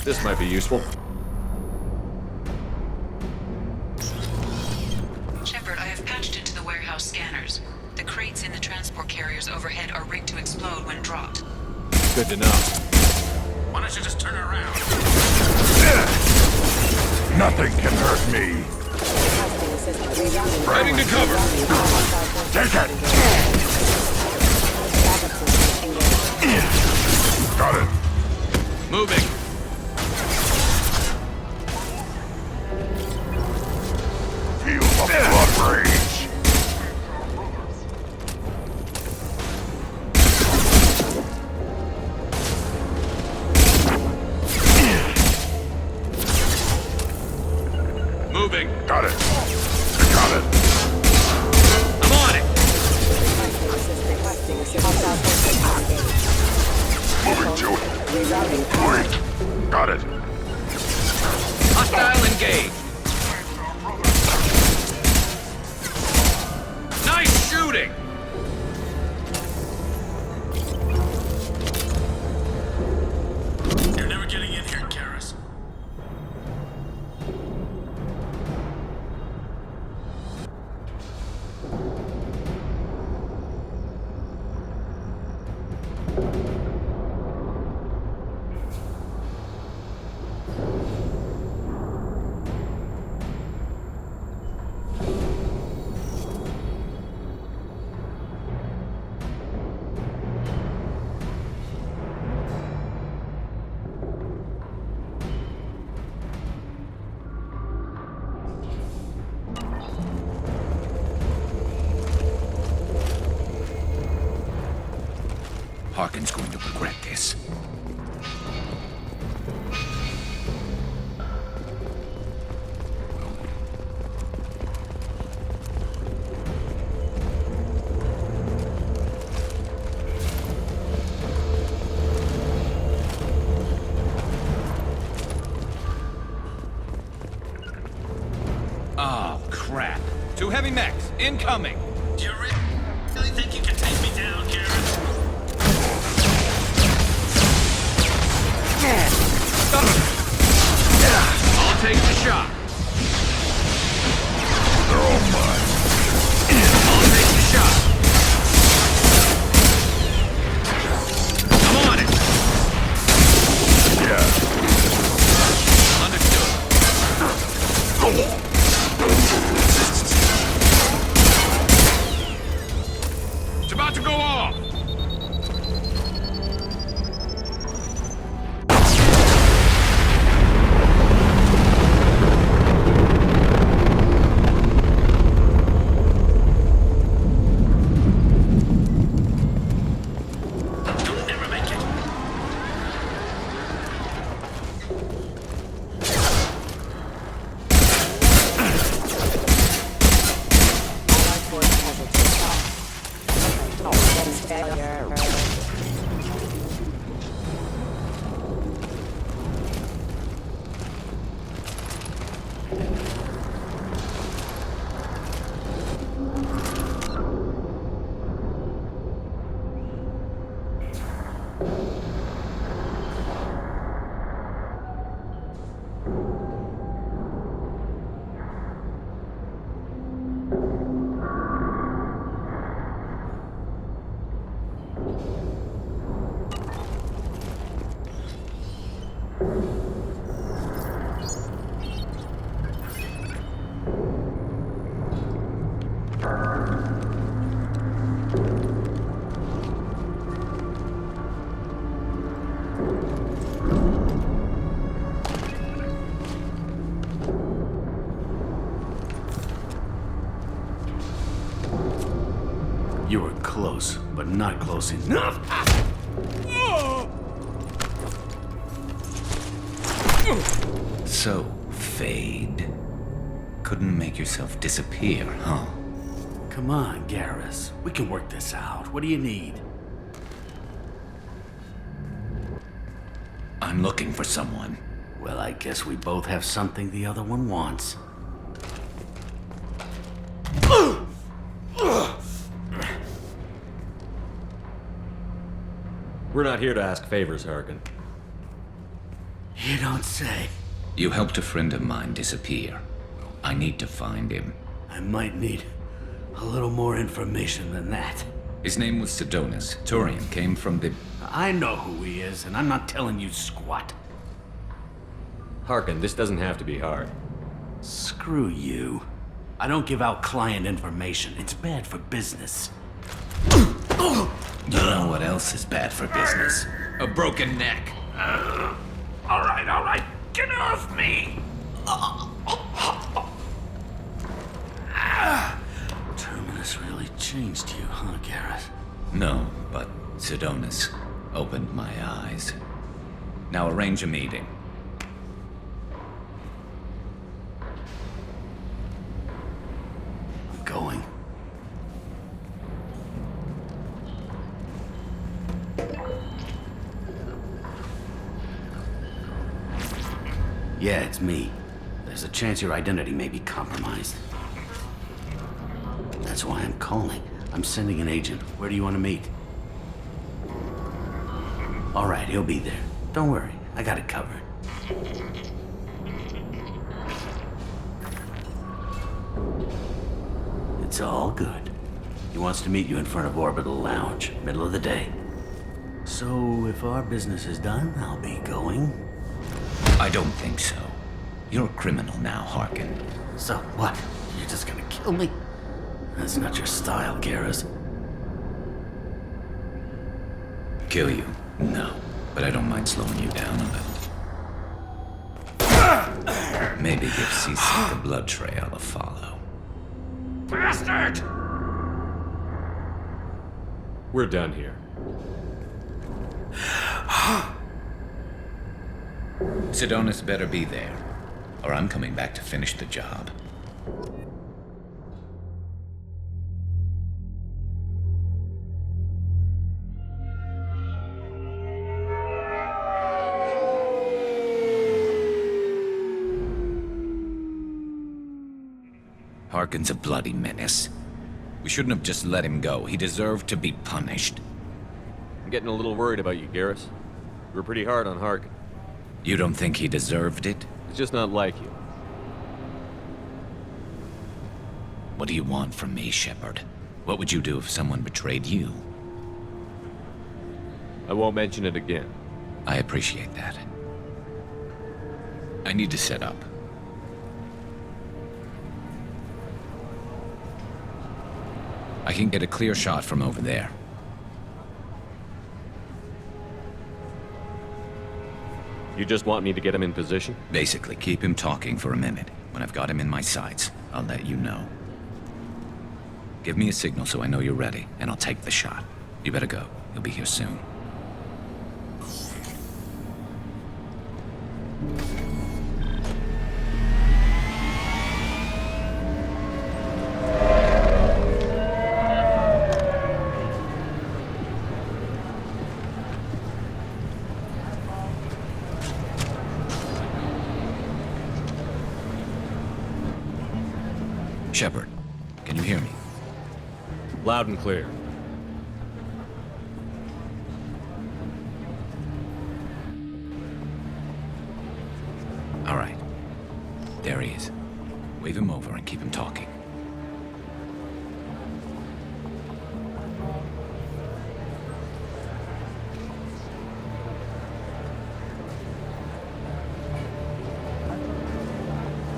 Speaker 12: This might be useful.
Speaker 19: Shepard, I have patched into the warehouse scanners. The crates in the transport carriers overhead are rigged to explode when dropped.
Speaker 12: Good to know.
Speaker 20: Why don't you just turn around? Nothing can hurt me. Riding to cover. Take it. Got it.
Speaker 13: Moving.
Speaker 20: Feel the blood rage.
Speaker 13: Moving.
Speaker 20: Got it. Got it.
Speaker 13: I'm on it.
Speaker 20: Moving to it. Wait. Got it.
Speaker 13: Hostile engaged. Nice shooting.
Speaker 14: Harkin's going to regret this.
Speaker 13: Oh, crap. 2 heavy mechs, incoming!
Speaker 8: Do you really think you can take me down, Garrett?
Speaker 13: I'll take the shot.
Speaker 20: They're all mine.
Speaker 13: I'll take the shot. I'm on it.
Speaker 20: Yeah.
Speaker 13: Understood. It's about to go off.
Speaker 22: You were close, but not close enough.
Speaker 14: So, Fade. Couldn't make yourself disappear, huh?
Speaker 22: Come on, Garrus. We can work this out. What do you need?
Speaker 14: I'm looking for someone.
Speaker 22: Well, I guess we both have something the other one wants.
Speaker 12: We're not here to ask favors, Harkin.
Speaker 22: You don't say.
Speaker 14: You helped a friend of mine disappear. I need to find him.
Speaker 22: I might need a little more information than that.
Speaker 14: His name was Sidonis. Turian came from the...
Speaker 22: I know who he is, and I'm not telling you squat.
Speaker 12: Harkin, this doesn't have to be hard.
Speaker 22: Screw you. I don't give out client information. It's bad for business.
Speaker 14: You know what else is bad for business? A broken neck.
Speaker 22: All right. Get off me! Terminus really changed you, huh, Garrett?
Speaker 14: No, but Sidonis opened my eyes. Now arrange a meeting.
Speaker 22: I'm going. Yeah, it's me. There's a chance your identity may be compromised. That's why I'm calling. I'm sending an agent. Where do you want to meet? All right, he'll be there. Don't worry, I got it covered. It's all good. He wants to meet you in front of Orbital Lounge, middle of the day. So, if our business is done, I'll be going.
Speaker 14: I don't think so. You're a criminal now, Harkin.
Speaker 22: So what? You're just gonna kill me? That's not your style, Garrus.
Speaker 14: Kill you? No. But I don't mind slowing you down a little. Maybe give CC the blood trail a follow.
Speaker 8: Bastard!
Speaker 12: We're done here.
Speaker 14: Sidonis better be there, or I'm coming back to finish the job. Harkin's a bloody menace. We shouldn't have just let him go. He deserved to be punished.
Speaker 12: I'm getting a little worried about you, Garrus. You were pretty hard on Harkin.
Speaker 14: You don't think he deserved it?
Speaker 12: He's just not like you.
Speaker 14: What do you want from me, Shepard? What would you do if someone betrayed you?
Speaker 12: I won't mention it again.
Speaker 14: I appreciate that. I need to set up. I can get a clear shot from over there.
Speaker 12: You just want me to get him in position?
Speaker 14: Basically, keep him talking for a minute. When I've got him in my sights, I'll let you know. Give me a signal so I know you're ready, and I'll take the shot. You better go. You'll be here soon. Shepard, can you hear me?
Speaker 12: Loud and clear.
Speaker 14: All right. There he is. Wave him over and keep him talking.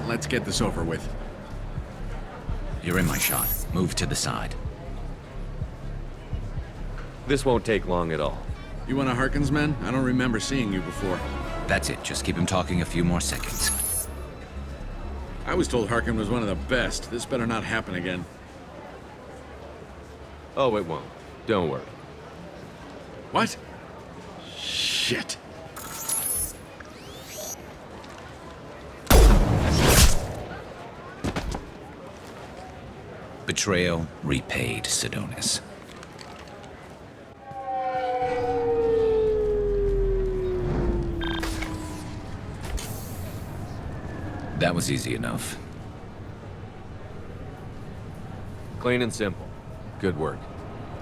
Speaker 11: Let's get this over with.
Speaker 14: You're in my shot. Move to the side.
Speaker 12: This won't take long at all.
Speaker 11: You one of Harkin's men? I don't remember seeing you before.
Speaker 14: That's it. Just keep him talking a few more seconds.
Speaker 11: I was told Harkin was one of the best. This better not happen again.
Speaker 12: Oh, it won't. Don't worry.
Speaker 11: What? Shit.
Speaker 14: Betrayal repaid, Sidonis. That was easy enough.
Speaker 12: Clean and simple. Good work.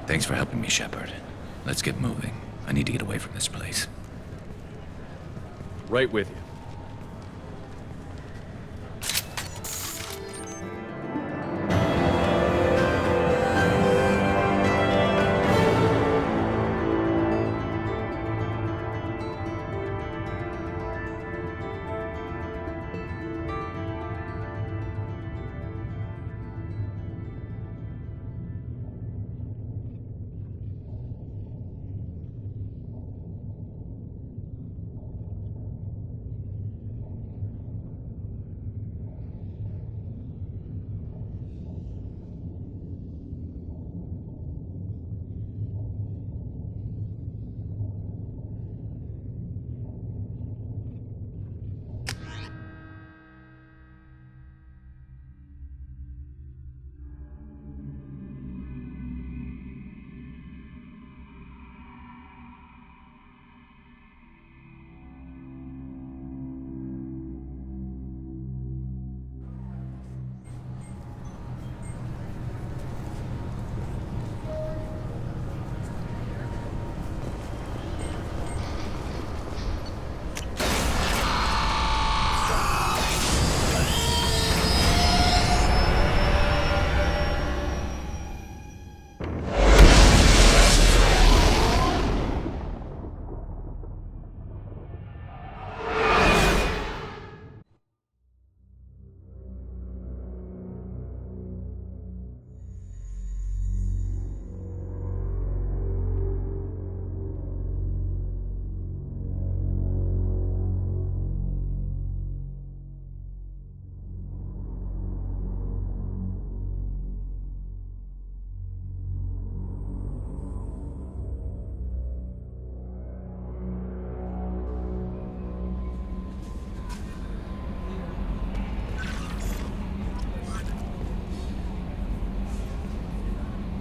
Speaker 14: Thanks for helping me, Shepard. Let's get moving. I need to get away from this place.
Speaker 12: Right with you.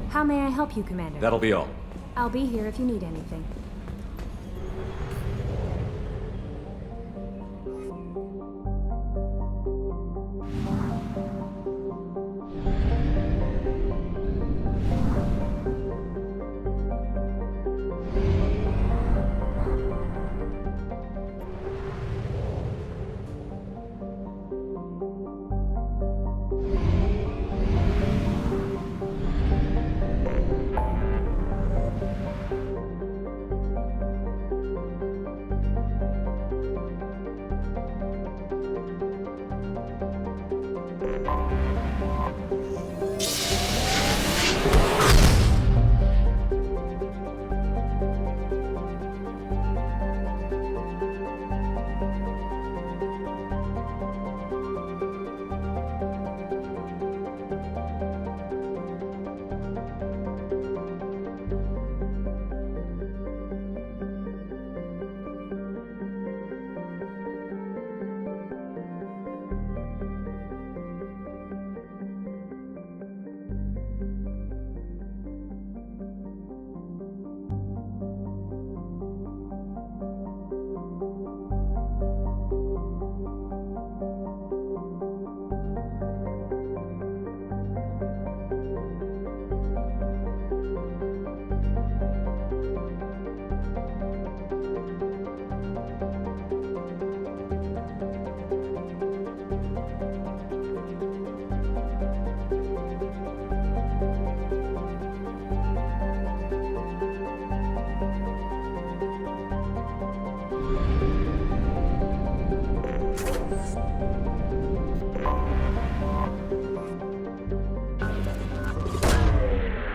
Speaker 5: How may I help you, Commander?
Speaker 12: That'll be all.
Speaker 5: I'll be here if you need anything.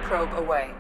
Speaker 15: Probe away.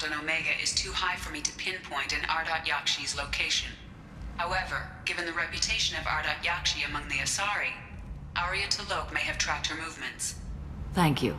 Speaker 19: On Omega is too high for me to pinpoint an Ardat Yakshi's location. However, given the reputation of Ardat Yakshi among the Asari, Arya T'Loak may have tracked her movements.
Speaker 15: Thank you.